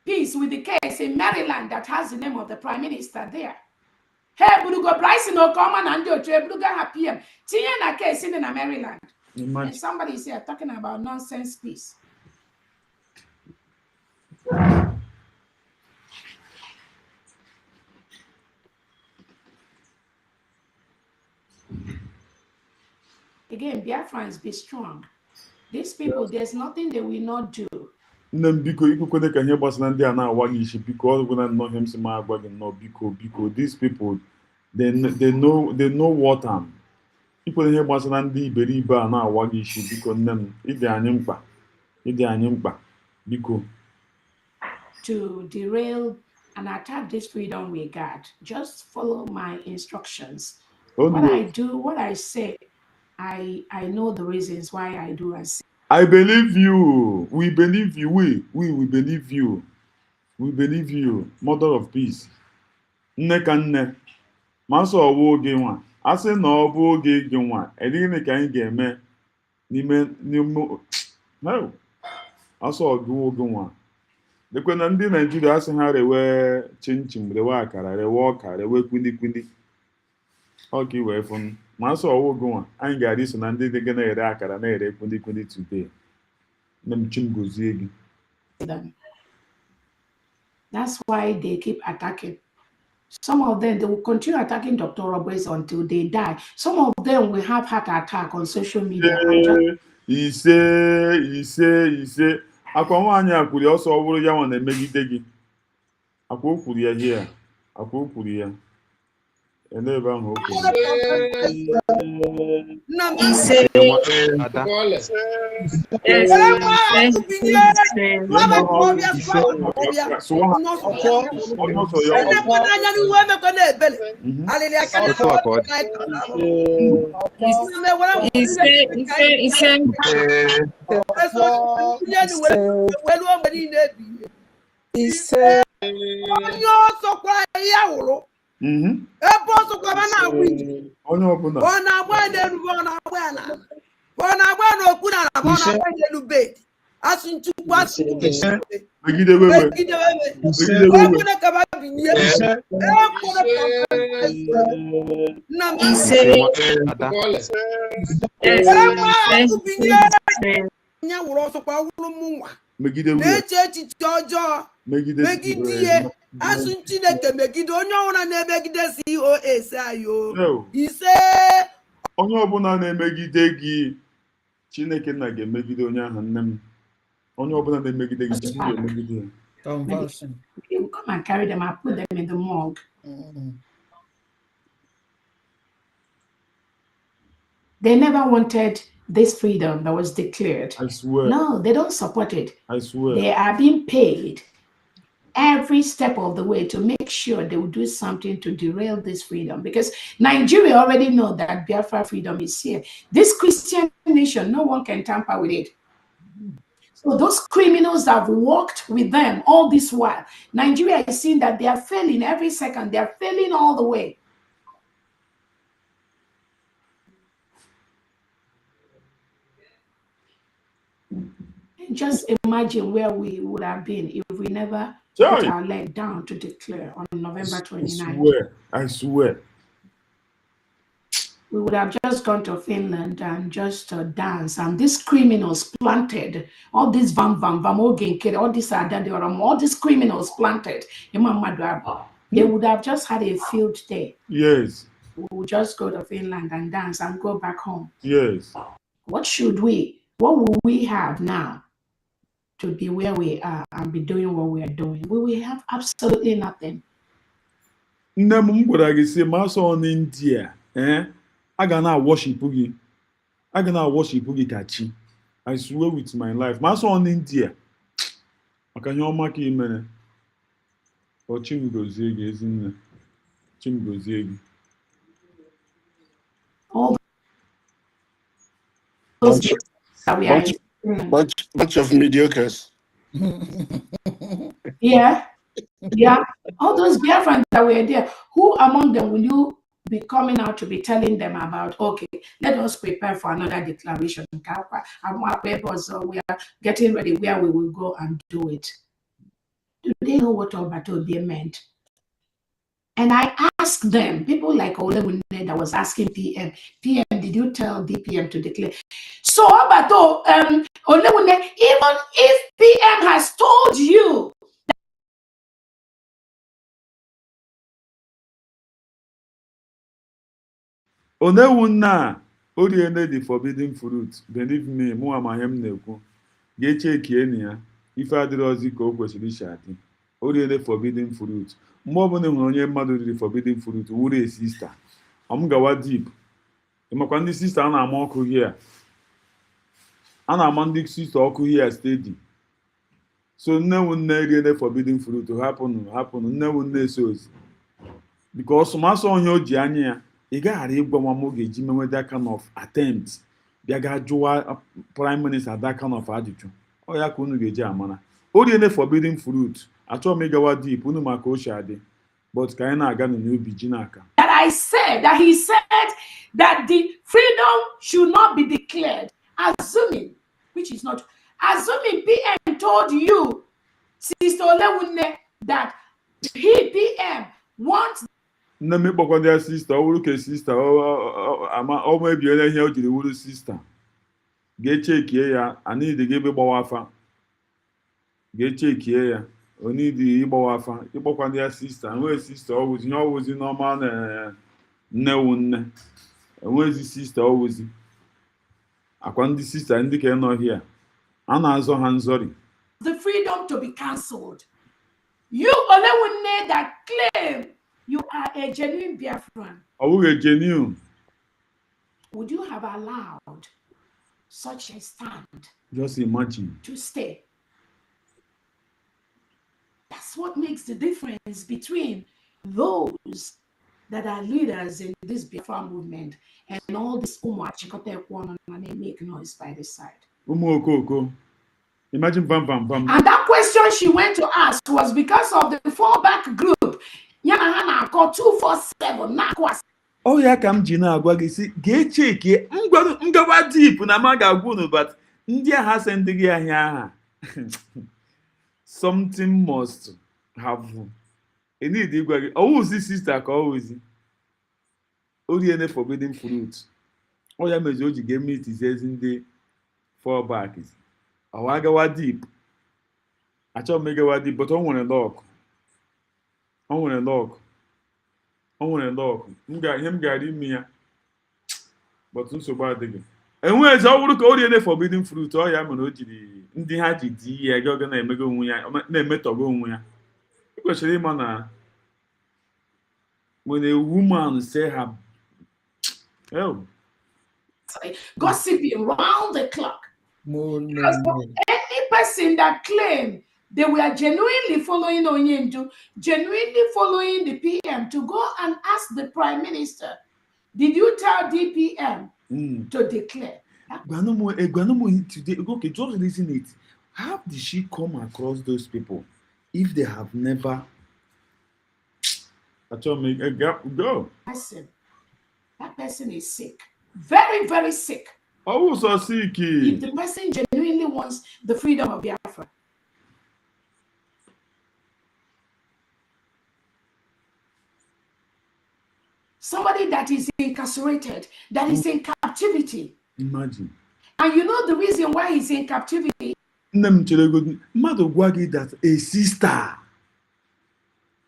with the case in Maryland that has the name of the Prime Minister there. Hey, Budugo Bryson Okoma and Buduga happy. Tiana case in Maryland. And somebody is here talking about nonsense peace. Again, Biafrans, be strong. These people, there's nothing they will not do. These people, they know what people here to derail and attack this freedom we got. Just follow my instructions. What I do, what I say, I know the reasons why I do and say. I believe you. We believe you. We believe you. We believe you. Mother of peace. Nne. Maso owo ge nwa. Ase na obo ge ge nwa. Edigene ka anyị ga-eme n'ime no. Aso ogo ge nwa. Dekwe na ndị Nigeria asị ha rewe chinchin, rewe akara, rewe ọka, rewe kwili. Okay, wee fun. Maso owo ge nwa. Anyị ga-adị so na ndị dị na-ere akara na-ere kwili today. That's why they keep attacking. Some of them, they will continue attacking Dr. Orabueze until they die. Some of them will have heart attack on social media. Ise. Akwa nwaanyị akwụrụ ọsọ ọ bụrụ ya nwa na-emegide gị. Akwa okwuru ya here. Akwa okwuru ya. Elebe ahụ okwuru. onye ọsọkwa ya wụrụ ebe ọsọkwa ma na-agba ije onye ọbụla ọ na-agba n'elu ọ na-agba ya n'ala ọ na-agba n'okwu n'ala ma ọ na-agba n'elu bed asụ nchukwu asụ megide wewe ekwene ka ba binye nna m binye nye wụrụ ọsọkwa wụrụ m nwa megide wewe na-eche echiche ọjọọ megide ihe asụ Chineke megide onye ọbụla na-emegide COS anyị ise onye ọbụla na-emegide gị Chineke nna ga-emegide onye ahụ nne m onye ọbụla na-emegide gị Chineke ga-emegide ya. You come and carry them and put them in the morgue. They never wanted this freedom that was declared. I swear. No, they don't support it. I swear. They are being paid every step of the way to make sure they will do something to derail this freedom, because Nigeria already know that Biafra freedom is here. This Christian nation, no one can tamper with it. So those criminals have worked with them all this while. Nigeria is seeing that they are failing every second. They are failing all the way. Just imagine where we would have been if we never put our leg down to declare on November 29th. I swear. We would have just gone to Finland and just dance. And these criminals planted, all these all these criminals planted, they would have just had a field day. Yes. We would just go to Finland and dance and go back home. Yes. What will we have now to be where we are and be doing what we are doing? We will have absolutely nothing. India, I gonna worship you. I gonna worship you, Kachi. I swear with my life. My son in India. I can you make him or Chimgozig is in Chimgozig. All those bunch of mediocres. Yeah. All those Biafrans that were there, who among them will you be coming out to be telling them about, okay, let us prepare for another declaration. We are getting ready where we will go and do it. Do they know what Obatobie meant? And I asked them, people like Olewune that was asking PM, did you tell DPM to declare? So Obato, Olewune, even if PM has told you, Onewuna, Oriene the forbidden fruit. Believe me, Muamahem Neku. Geche Kienia, if I did Oziko question shati. Oriene forbidden fruit. More than onye mmadụ the forbidden fruit, would a sister. I'm gawa deep. Imakwandi sister ana amoku here. Ana amandik sister oku here steady. So no one the forbidden fruit to happen, no one knows. Because maso on your Giania. You got that kind of attempt. You got prime minister that kind of attitude. Oh, yeah, couldn't get Jamana. Only forbidden fruit. I told Megawa deep, Unumako Shade, but Kaina got a new Bijinaka. That I said that he said that the freedom should not be declared, assuming, which is not, assuming PM told you, Sister Olewune, that he PM wants. No, me boko their sister, or look a sister, or maybe any here to the wood sister. Get check here, I need to give a bowafa. Get check here, I need the Ibowafa, Iboko their sister, and where's sister always, you always in no man, no one, and where's the sister always? I want the sister indicate not here. Anna so hands sorry. The freedom to be cancelled. You Olewune that claim you are a genuine Biafran. Are we a genuine? Would you have allowed such a stand? Just imagine. To stay. That's what makes the difference between those that are leaders in this Biafran movement and all this Umachikote and they make noise by the side. Umokoko. Imagine bam bam bam. And that question she went to ask was because of the fallback group. Yana Hana called 247 Nakwas. Oh yeah, kam ji na-agwa gị si ga-echeke ngawa deep na ma ga-agwa unu, but ndị agha send gị ahịa aha. Something must have. You need ịgwa gị ọwụzi sister ka ọwụzi oriene forbidden fruit. Oh ya mezi o ji ga meet izezi ndị fallback. Ọ agawa deep. Achọ m ịgawa deep, but o nwere lock. O nwere lock. O nwere lock. Ihe m gara ime ya. But nsogbu adịghị. Enweghị ọ bụrụ ka o riene forbidden fruit, ọ ya mere o jiri ndị ha ji di ya ga na-emego onwe ya, na-emetọgo onwe ya. I kwesịrị ịma na when a woman say her gossiping round the clock. Any person that claimed they were genuinely following Onyendu, genuinely following the PM, to go and ask the Prime Minister, did you tell DPM to declare? Today, okay, just listen it. How did she come across those people if they have never? Go. That person is sick. Very, very sick. Oh, so sick. If the person genuinely wants the freedom of Biafra. Somebody that is incarcerated, that is in captivity. Imagine. And you know the reason why he's in captivity? That a sister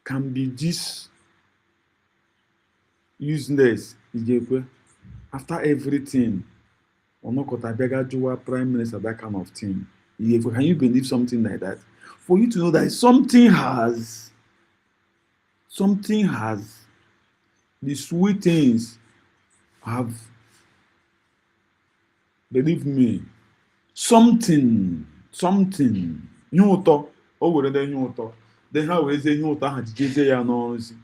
can be this useless after everything. Prime Minister, that kind of thing. Can you believe something like that? For you to know that something has the sweet things have, believe me, something nyuto o were de nyuto then how we say nyuto ha jije ya nonsense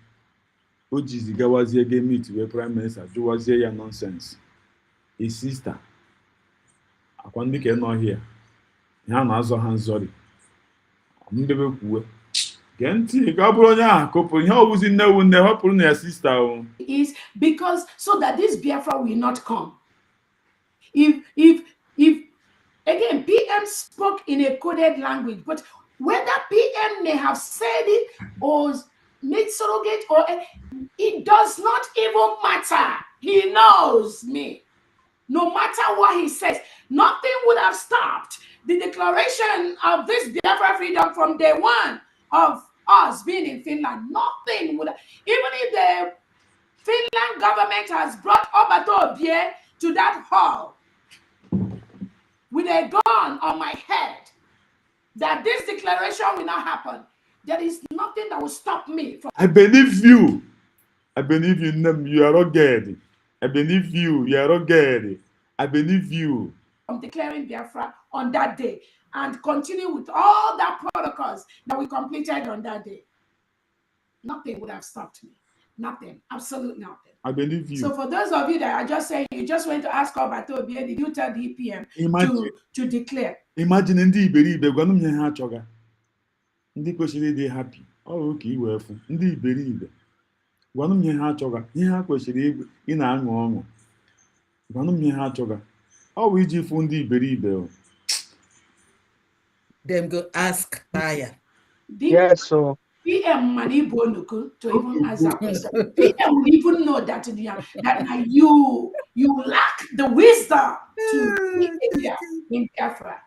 o jizi gawazie ge meet we Prime Minister juwazie ya nonsense a sister akwa ndị ka nọ here ya na azọ ha nzori ndebe kwuwe genti ka bụrụ onye ahụ kopụ ihe ọwụzi nnewu nne họpụrụ na ya sister o is because so that this Biafra will not come. If again, PM spoke in a coded language, but whether PM may have said it or made surrogate or it does not even matter. He knows me. No matter what he says, nothing would have stopped the declaration of this Biafra freedom from day one of us being in Finland. Nothing would have, even if the Finland government has brought Obato Obie to that hall with a gun on my head, that this declaration will not happen. There is nothing that will stop me from. I believe you. I believe you. You are not good. I believe you. You are not good. I believe you. From declaring Biafra on that day and continue with all that protocols that we completed on that day. Nothing would have stopped me. Nothing. Absolutely nothing. I believe you. So for those of you that are just saying you just went to ask Obato Obie, did you tell the EPM to declare? Imagine ndị iberibe gwanụ m ihe ha chọga. Ndị kwesịrị ịdị happy. Ọ oke iwe efu. Ndị iberibe gwanụ m ihe ha chọga. Ihe ha kwesịrị ị na-aṅụ ọṅụ. Gwanụ m ihe ha chọga. Ọ bụ iji fụ ndị iberibe. Them go ask Taya. Yes, so PM Manibonuku to even answer question. PM will even know that you lack the wisdom to in Biafra.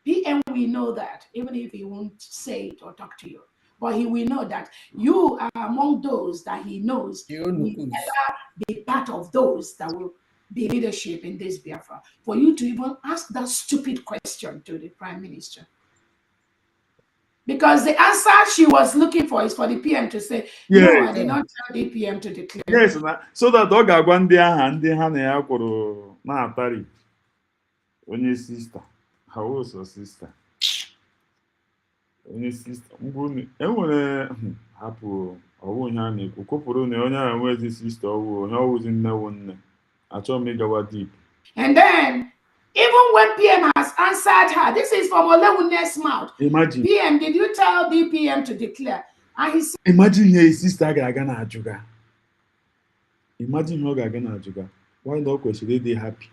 PM will know that, even if he won't say it or talk to you. But he will know that you are among those that he knows will never be part of those that will be leadership in this Biafra. For you to even ask that stupid question to the Prime Minister. Because the answer she was looking for is for the PM to say, no, I did not tell the PM to declare. Yes, so that ọ ga-agwa ndị agha ndị ha na ya kwụrụ na-atari onye sister. How was your sister? Onye sister. Enwere hapụ ọwụ ihe a na-ekwu kwupụrụ na onye ahụ nwezi sister ọwụ onye ọwụzi nne wụ nne. Achọ m ịgawa deep. And then, even when PM has answered her. This is from Olewune's mouth. Imagine. PM, did you tell DPM to declare? And he said, imagine here sister ga-aga ajuga. Imagine how ga-aga ajuga. Why not kwesịrị ịdị happy?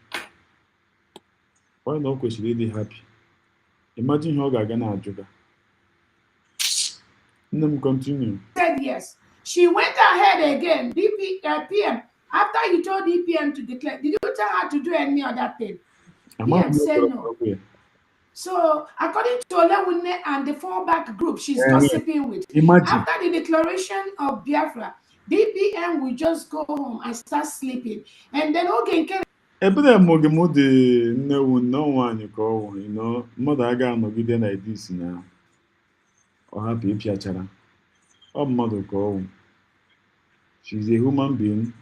Why not kwesịrị ịdị happy? Imagine how ga-aga ajuga. Let me continue. Said yes. She went ahead again. PM, after you told DPM to declare, did you tell her to do any other thing? PM said no. So, according to Olewune and the fallback group she's gossiping with, imagine. After the declaration of Biafra, DPM will just go home and start sleeping. And then, okay, Ebere mogemo de nnewu nwanyi ka ọwụ, you know, mmadụ aga anọgide na this na ọ hapụ ịpịachara. Ọ mmadụ ka ọwụ. She's a human being.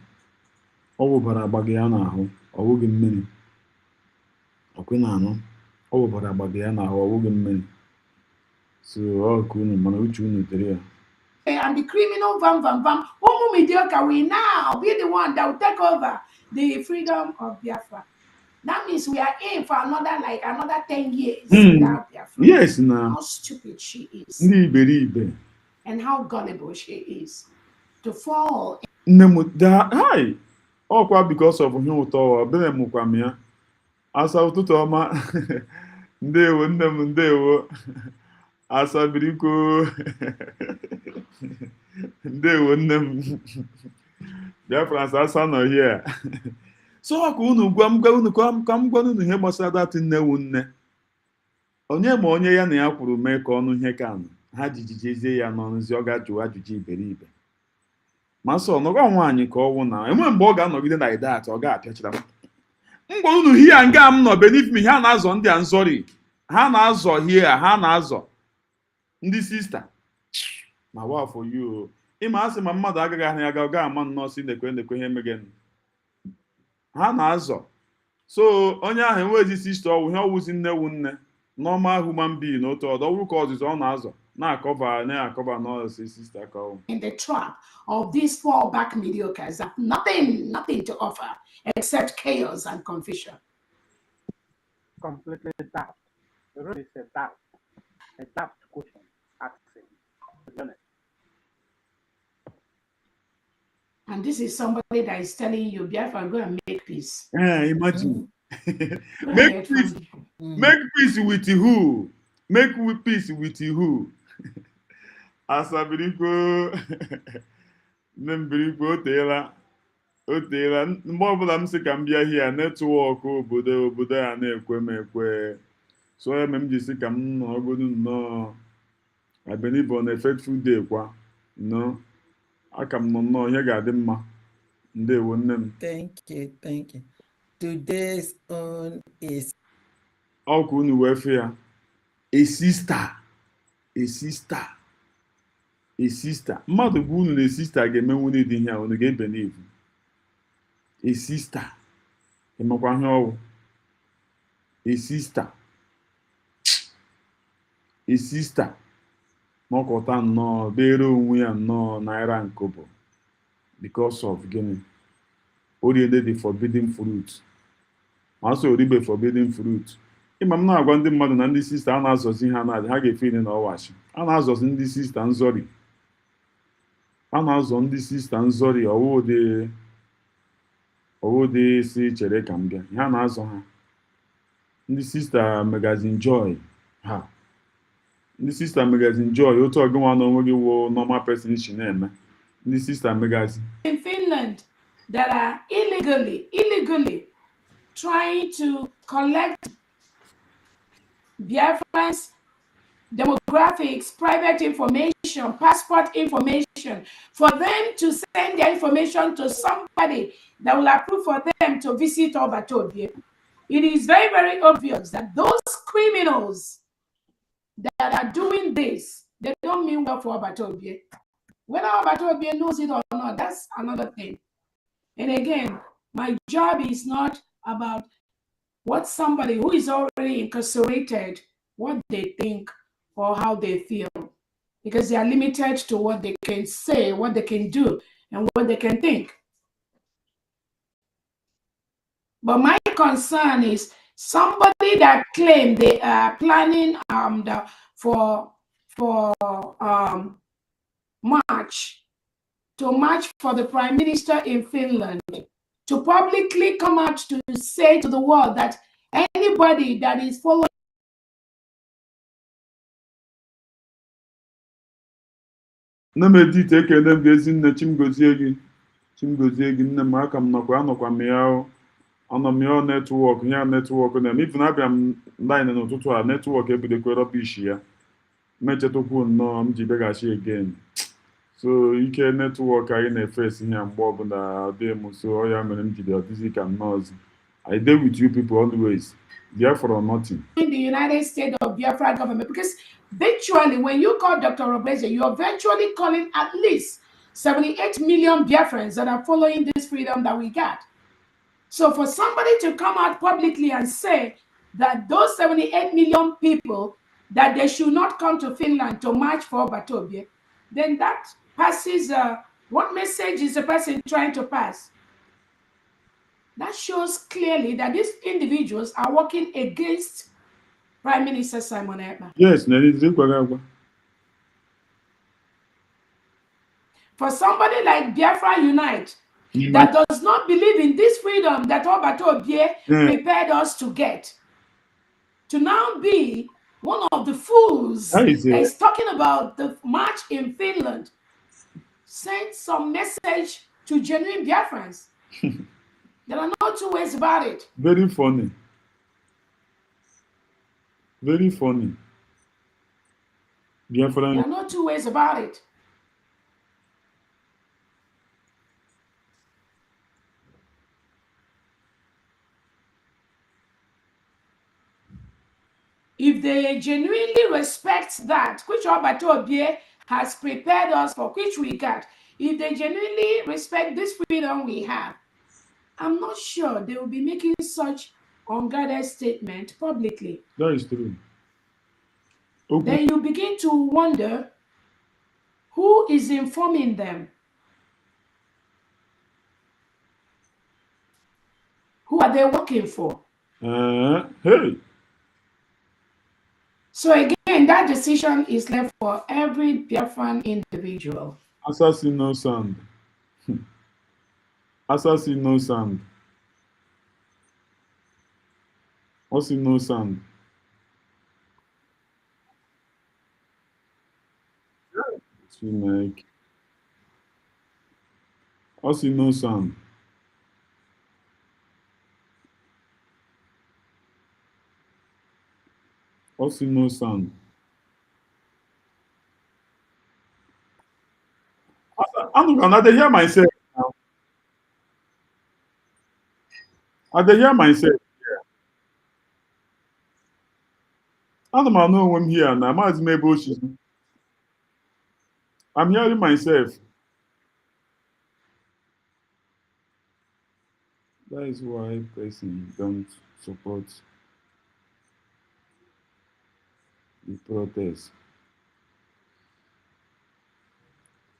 Ọ wụbara agbaga ya n'ahụ, ọ wụghị mmiri. Ọkwe na anụ. Ọ wụbara agbaga ya n'ahụ, ọ wụghị mmiri. So ọ ka unu mana uche unu tere ya. And the criminal vam. Umu mediocre will now be the one that will take over the freedom of Biafra. That means we are in for another 10 years without Biafra. Yes, now. How stupid she is. And how gullible she is to fall. Hi. All because of him to bene mukwamia. Asa ụtụtụ ọma. Ndewo nne m ndewo. Asa biriko. Ndewo nne m. Biafrans asa nọ here. So ka unu gwa m ka m gwa unu ihe gbasara dat nnewu nne. Onye ma onye ya na ya kwuru mee ka ọnụ ihe ka anụ. Ha jijijezie ya n'ọnụzi ọ ga-ajụ ajụjụ iberibe. Ma sọ nọgọ nwaanyị ka ọwụ na enwe mgbe ọ ga-anọgide na ide atọ ọ ga-apịachara m. Mgbe unu hia nga m nọ beneath me ha na-azọ ndị anzori. Ha na-azọ here, ha na-azọ ndị sister. Ma wa for you. Ịma asị ma mmadụ agaghị ahụ ya ga ama nnọọ si ndekwe ihe megenu. Ha na-azọ. So onye ahụ enweghị sister ọwụ ihe ọwụzi nnewu nne. Normal human being otu ọdọ ọwụ ka ọzụzụ ọ na-azọ. Na-akọba n'ọsị sister ka ọwụ. In the trap of these fallback mediocres have nothing to offer except chaos and confusion. Completely daft. The road is a daft question. To be honest. And this is somebody that is telling you, Biafra, go and make peace. Yeah, imagine. Make peace. Make peace with who? Make peace with who? Asabiriko. Nembiriko otela. Mgbe ọbụla m sị ka m bịa hia netwọk obodo ya na-ekwe m ekwe. So eme m ji sị ka m nọgodu nnọọ. I believe on a faithful day kwa. No. Aka m nọ nnọọ ihe ga-adị mma. Ndewo nne m. Thank you. Today's own is Ọkụ unu wee fee ya. A sister. Mmadụ bụ unu na sister ga-eme nwunye dị ihe a unu ga-ebe n'ivu. A sister. Ịmakwa ihe ọwụ. A sister. N'ọkọta nnọọ bere onwe ya nnọọ naira nkobo. Because of gịnị? Oriented the forbidden fruit. Also oribe forbidden fruit. Ịma m na-agwa ndị mmadụ na ndị sister a na-azọzi ha na ha ga-efe ile na ọwachi. A na-azọzi ndị sister nzori. A na-azọ ndị sister nzori ọwụdị si chere ka m bịa. Ha na-azọ ha. Ndị sister magazine joy ha. Ndị sister magazine joy otu ọgụnwa na onwe gị wụ normal person shi na-eme. Ndị sister magazine. In Finland, that are illegally trying to collect Biafrans' demographics, private information, passport information, for them to send their information to somebody that will approve for them to visit Obatobie. It is very, very obvious that those criminals that are doing this, they don't mean well for Obatobie. Whether Obatobie knows it or not, that's another thing. And again, my job is not about what somebody who is already incarcerated, what they think or how they feel, because they are limited to what they can say, what they can do, and what they can think. But my concern is somebody that claimed they are planning for march for the Prime Minister in Finland to publicly come out to say to the world that anybody that is following Nemedite ekele m gị nne Chimgozie gị nne m aka m anọkwa m ya anọ m ya netwọk ya netwọk na m even abịa m line n'ụtụtụ a netwọk ebidokwa rọbish ya mechetakwu nnọọ m ji beghachi again so ike netwọk anyị na-efesi ihe mgbe ọbụla dị m so ọ ya mere m jide ọdịzi ka nnọọzi I dey with you people always Biafra or nothing. In the United States of Biafra government, because virtually when you call Dr. Orabueze, you're virtually calling at least 78 million Biafrans that are following this freedom that we got. So for somebody to come out publicly and say that those 78 million people, that they should not come to Finland to march for Batobie, then that passes, what message is the person trying to pass? That shows clearly that these individuals are working against Prime Minister Simon Ekpa. Yes, for somebody like Biafra Unite that does not believe in this freedom that Obatobie prepared us to get, to now be one of the fools that is talking about the march in Finland, send some message to genuine Biafrans. There are no two ways about it. Very funny. Very funny. Biafran. There are no two ways about it. If they genuinely respect that, which Obatobie has prepared us for, which we got, if they genuinely respect this freedom we have, I'm not sure they will be making such unguarded statement publicly. That is true. Okay. Then you begin to wonder who is informing them. Who are they working for? Hey. So again, that decision is left for every Biafran individual. Assassin no sound. Assassin no sound. Also no sound. Also no sound. Also no sound. I'm gonna hear myself now. I hear myself. I don't know when I'm here now. I'm hearing myself. That is why person don't support the protest.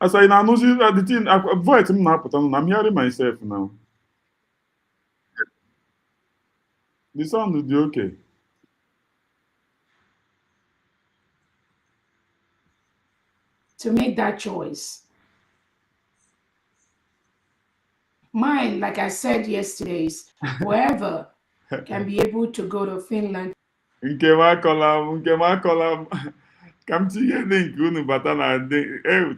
As I now know the thing, voice I'm hearing myself now. The sound will be okay. To make that choice. Mine, like I said yesterday, is whoever can be able to go to Finland. Come to your link, unu batana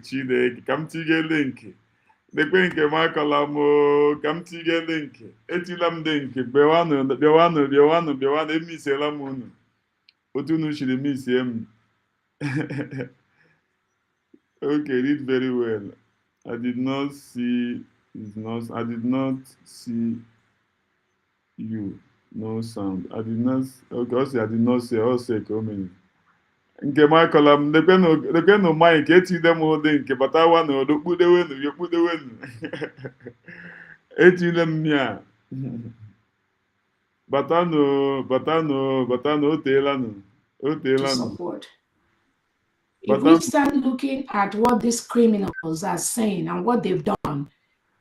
Chineke, come to your link. The link come to your link. Etilam link, bewano, emisela munu. Otunu shiri miss him. Okay, read very well. I did not see you. No sound. I did not. Okay, also I did not say. Also, coming. Nke makọla m lekwenụ Mike etile m ụdị nke batawa na odokpudewenu yokpudewenu etile m ya batanụ oteelanụ support. If we start looking at what these criminals are saying and what they've done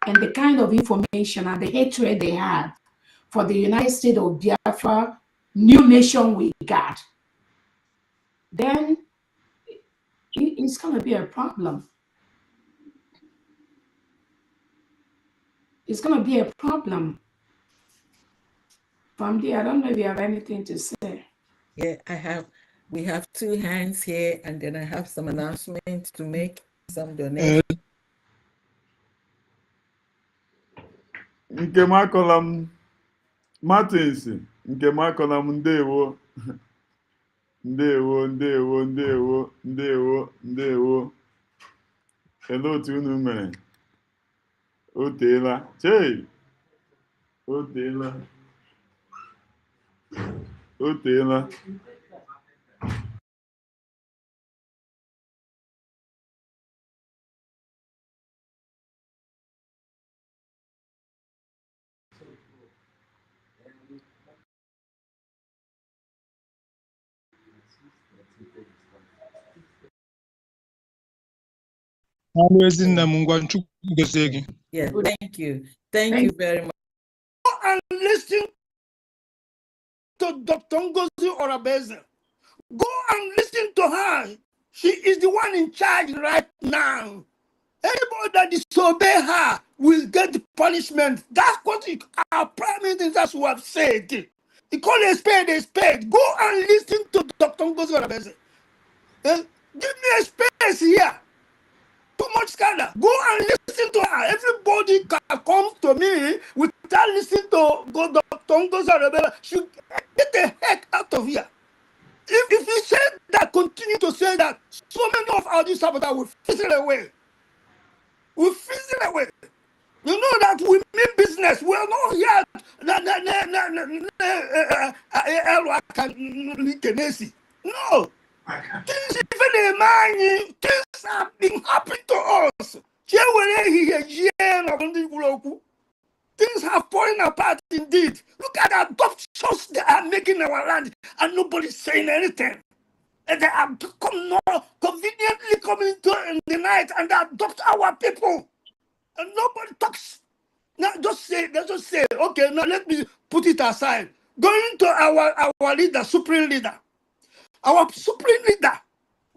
and the kind of information and the hatred they have for the United States of Biafra new nation we got, then it's going to be a problem. It's going to be a problem. Famdi, I don't know if you have anything to say. Yeah, we have 2 hands here, and then I have some announcements to make, some donations. nke m akọla m Martins nke m akọla m ndewo ndewo ndewo ndewo ndewo ndewo ele otu unu mere o teela chei o teela o teela Yeah, thank you. Thank you very much. And listen to Dr. Ngozi Orabueze. Go and listen to her. She is the one in charge right now. Anybody that disobey her will get the punishment. That's what our prime ministers who have said. He called a spade a spade. Go and listen to Dr. Ngozi Orabueze. Give me a space here. Too much scandal. Go and listen to her. Everybody can come to me without listening to Dr. Ngozi Orabueze. She get the heck out of here. If you say that, continue to say that, so many of our saboteurs will fizzle away. Will fizzle away. You know that we mean business. We're not here. No. Things have been happening to us. Things have fallen apart indeed. Look at the adoptions they are making in our land, and nobody's saying anything. And they have become conveniently coming in the night and they adopt our people. And nobody talks. Now just say, okay, now let me put it aside. Going to our leader, supreme leader. Our supreme leader,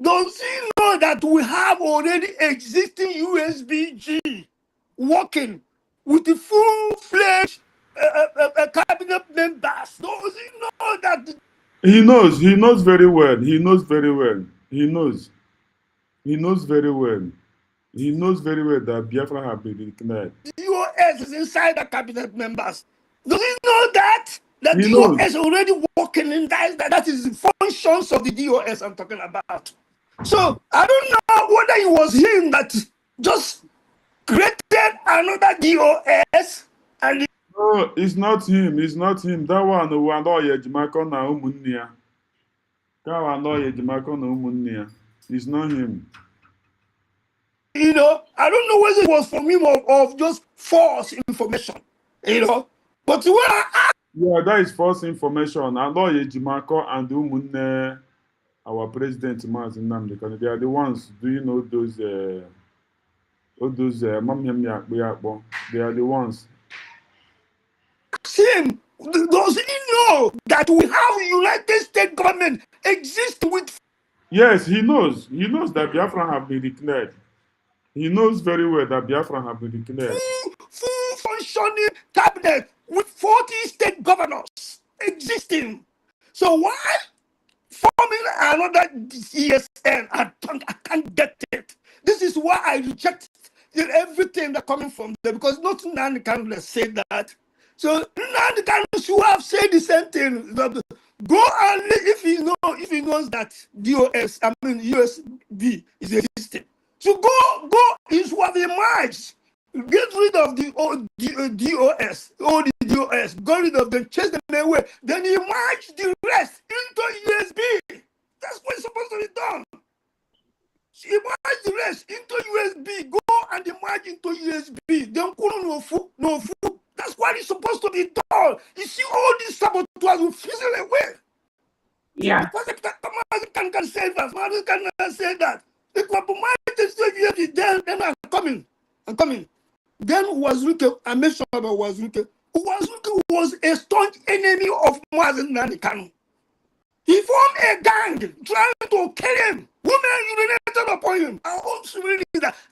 does he know that we have already existing USB-G working with the full-fledged cabinet members? Does he know that? He knows very well. He knows very well. He knows very well. He knows very well that Biafra have been declared. The US is inside the cabinet members. Does he know that? The He DOS knows. already working in that is the functions of the DOS I'm talking about. So I don't know whether it was him that just created another DOS and No, it's not him. It's not him. That one who annoy Jimako na umunnia. That one annoy Jimako na umunnia. It's not him. you know, I don't know whether it was from him or just false information. You know, but when I Yeah, that is false information. Annoy Jimako and umunne, our president Mazi Nnamdi Kanu, they are the ones doing all those they are the ones. him, does he know that we have United States government exist with? Yes, he knows. He knows that Biafra have been declared. He knows very well that Biafra have been declared. Full functioning cabinet with 40 state governors existing. So why forming another ESN? I can't get it. This is why I reject everything that coming from them, because not Nandi can say that. So Nandi can should have said the same thing. Go and if he knows that DOS, I mean USB is existing. So go, is what they emerged. Get rid of the DOS, all the DOS, get rid of them, chase them away. Then you march the rest into USB. That's what's supposed to be done. You march the rest into USB. Go and march into USB. Then no food. That's what is supposed to be done. You see, all these saboteurs will fizzle away. Yeah. Because can say that. Mazi cannot say that. Then I'm coming. Then Wazuke, I mentioned about Wazuke. was a staunch enemy of Mazen Nanikano. He formed a gang trying to kill him. Women urinated upon him. Our own really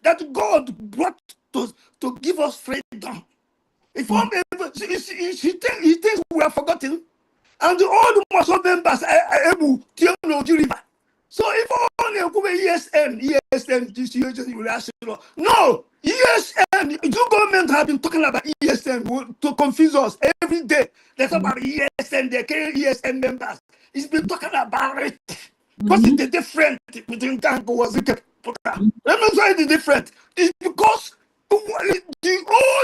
that God brought to give us freedom. He formed a, he thinks we are forgotten. And all the muscle members are able to know the river. So if only ESN, this no, ESN, the government have been talking about ESN to confuse us every day. They talk about ESN, they carry ESN members. It's been talking about it. Because it's different between Tango was it. Let me say the different. It's because all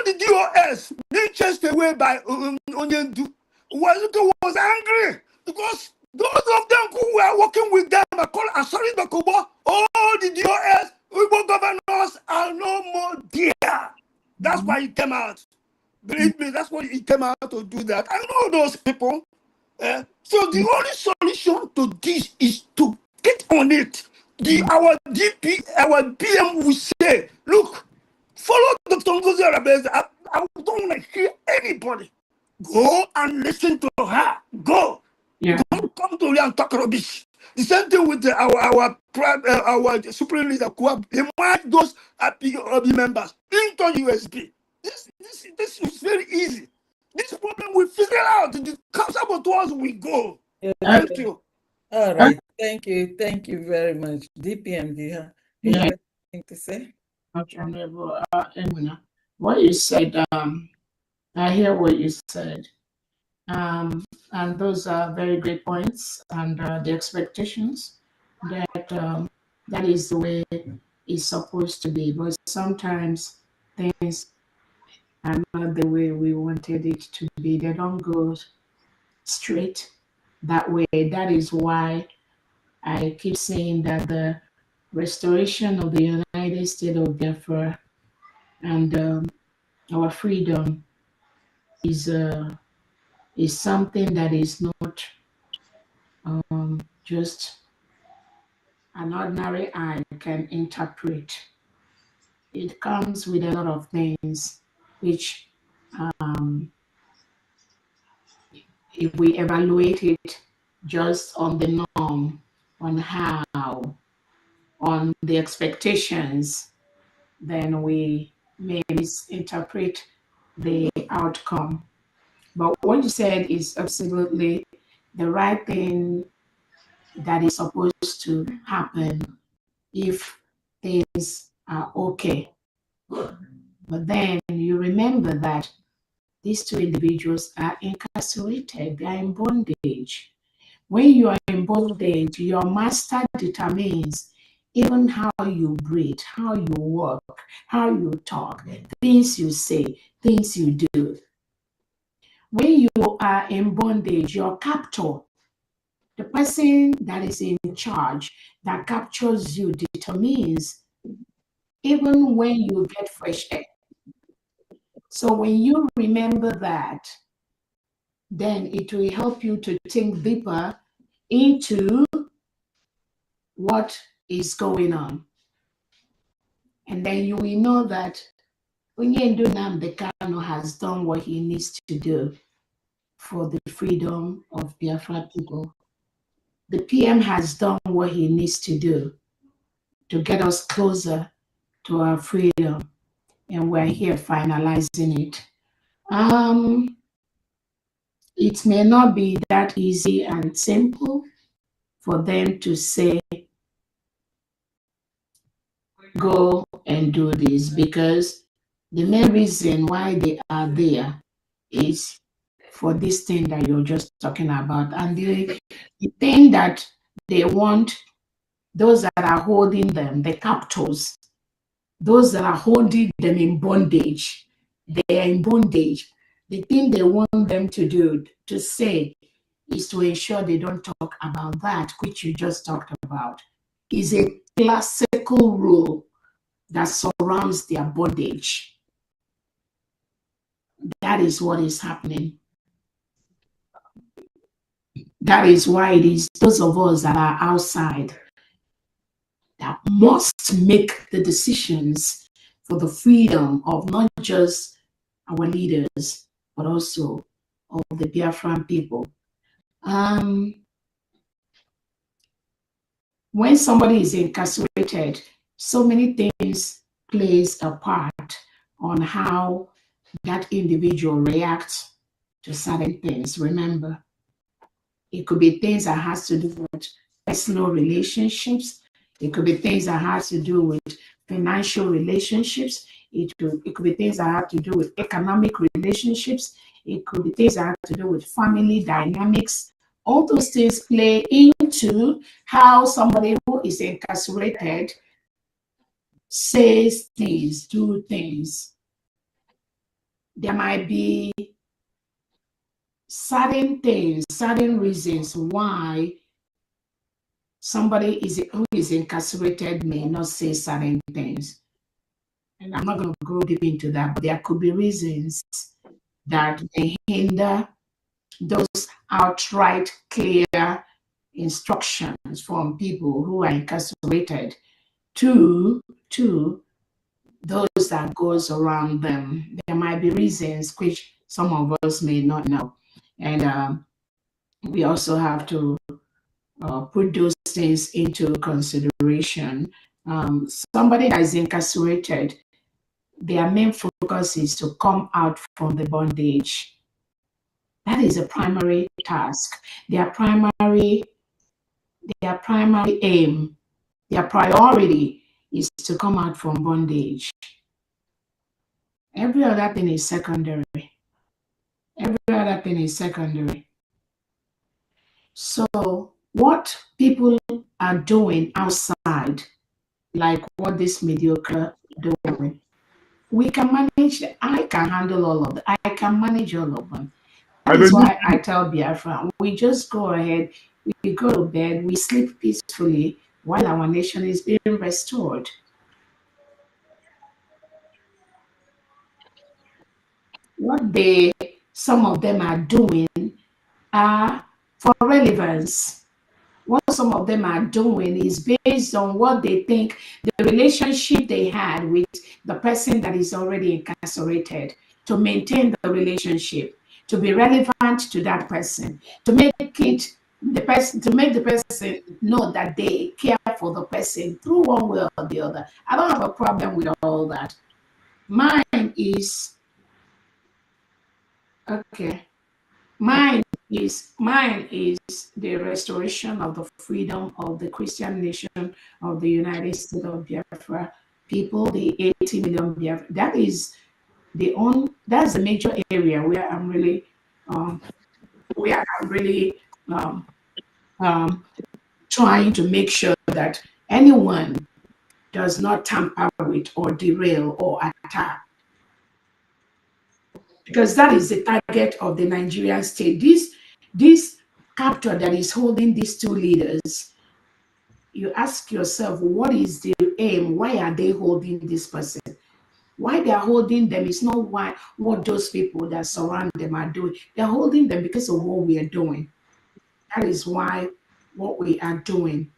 the DOS they chased away by Onyendu was angry because those of them who were working with them are called Asari Bakubo. All the DOS, Igbo governors are no more there. That's why he came out. Believe me, that's why he came out to do that. I know those people. So the only solution to this is to get on it. Our PM will say, look, follow Dr. Ngozi Orabueze. I don't want to hear anybody. Go and listen to her. Go. Yeah. Don't come to here and talk rubbish. The same thing with our supreme leader, they might those POB members into USB. This is very easy. This problem we figure out. The council to us we go. Thank you. All right. Thank you very much. DPM, do you have anything to say? Honorable Emuna, what you said, I hear what you said. And those are very great points, and the expectations that that is the way it's supposed to be. But sometimes things are not the way we wanted it to be. They don't go straight that way. That is why I keep saying that the restoration of the United States of Biafra and our freedom is something that is not just an ordinary eye can interpret. It comes with a lot of things which, if we evaluate it just on the norm, on how, on the expectations, then we may misinterpret the outcome. But what you said is absolutely the right thing that is supposed to happen if things are okay. But then you remember that these two individuals are incarcerated, they are in bondage. When you are in bondage, your master determines even how you breathe, how you walk, how you talk, things you say, things you do. When you are in bondage, your captor, the person that is in charge, that captures you, determines even when you get fresh air. So when you remember that, then it will help you to think deeper into what is going on. And then you will know that Onyendu Nnamdi Kanu has done what he needs to do for the freedom of Biafra people. The PM has done what he needs to do to get us closer to our freedom, and we're here finalizing it. It may not be that easy and simple for them to say, go and do this, because the main reason why they are there is for this thing that you're just talking about. And the thing that they want, those that are holding them, the captors, those that are holding them in bondage, they are in bondage. The thing they want them to do, to say, is to ensure they don't talk about that which you just talked about. Is a classical rule that surrounds their bondage. That is what is happening. That is why it is those of us that are outside that must make the decisions for the freedom of not just our leaders, but also of the Biafran people. When somebody is incarcerated, so many things plays a part on how that individual reacts to certain things. Remember, it could be things that has to do with personal relationships. It could be things that has to do with financial relationships. It could be things that have to do with economic relationships. It could be things that have to do with family dynamics. All those things play into how somebody who is incarcerated says things, do things. There might be certain things, certain reasons why somebody who is incarcerated may not say certain things. And I'm not going to go deep into that, but there could be reasons that may hinder those outright clear instructions from people who are incarcerated to those that goes around them. There might be reasons which some of us may not know. And we also have to put those things into consideration. Somebody that is incarcerated, their main focus is to come out from the bondage. That is a primary task. Their primary aim, their priority is to come out from bondage. Every other thing is secondary. Every other thing is secondary. So what people are doing outside, like what this mediocre doing, we can manage. I can handle all of them. I can manage all of them. That is why I tell Biafra, we just go ahead, we go to bed, we sleep peacefully while our nation is being restored. What some of them are doing are for relevance. What some of them are doing is based on what they think the relationship they had with the person that is already incarcerated, to maintain the relationship, to be relevant to that person, to make the person know that they care for the person through one way or the other. I don't have a problem with all that. Mine is okay. Mine is the restoration of the freedom of the Christian nation of the United States of Biafra people, the 80 million Biafra. That's the major area where I'm really trying to make sure that anyone does not tamper with or derail or attack, because that is the target of the Nigerian state. This capture that is holding these two leaders, you ask yourself, what is the aim? Why are they holding this person? Why they are holding them is not what those people that surround them are doing. They're holding them because of what we are doing. That is why what we are doing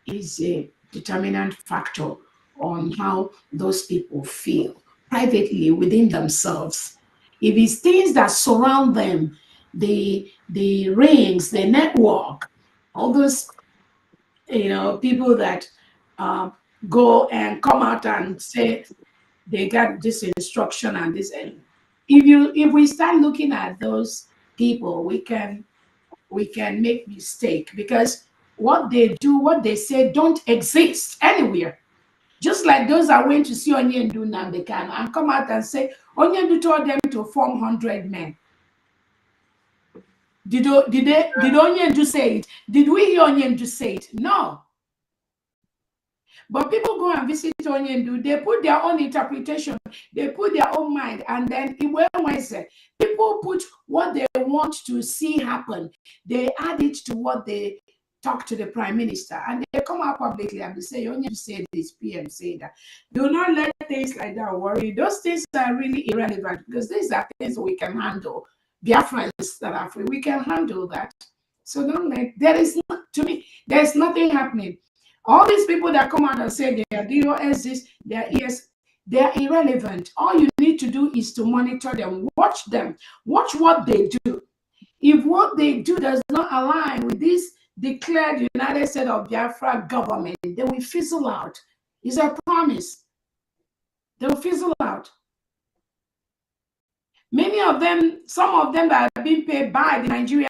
is a determinant factor on how those people feel privately within themselves. If it's things that surround them, the rings, the network, all those people that go and come out and say they got this instruction and this, and if we start looking at those people, we can make mistake, because what they do, what they say don't exist anywhere. Just like those that went to see Onyendu Nandekano and come out and say Onyendu told them to form 100 men. Did Onyendu say it? Did we hear Onyendu say it? No. But people go and visit Onyendu, they put their own interpretation, they put their own mind, and then people put what they want to see happen. They add it to what they talk to the prime minister, and they come out publicly and they say, Onyendu said this, PM say that. Do not let things like that worry. Those things are really irrelevant, because these are things we can handle. Biafrans that are free, we can handle that. So there's nothing happening. All these people that come out and say they are DOS this, they are They are irrelevant. All you need to do is to monitor them, watch what they do. If what they do does not align with this declared United States of Biafra government, they will fizzle out. It's a promise. They will fizzle out. Many of them, some of them that are being paid by the Nigerian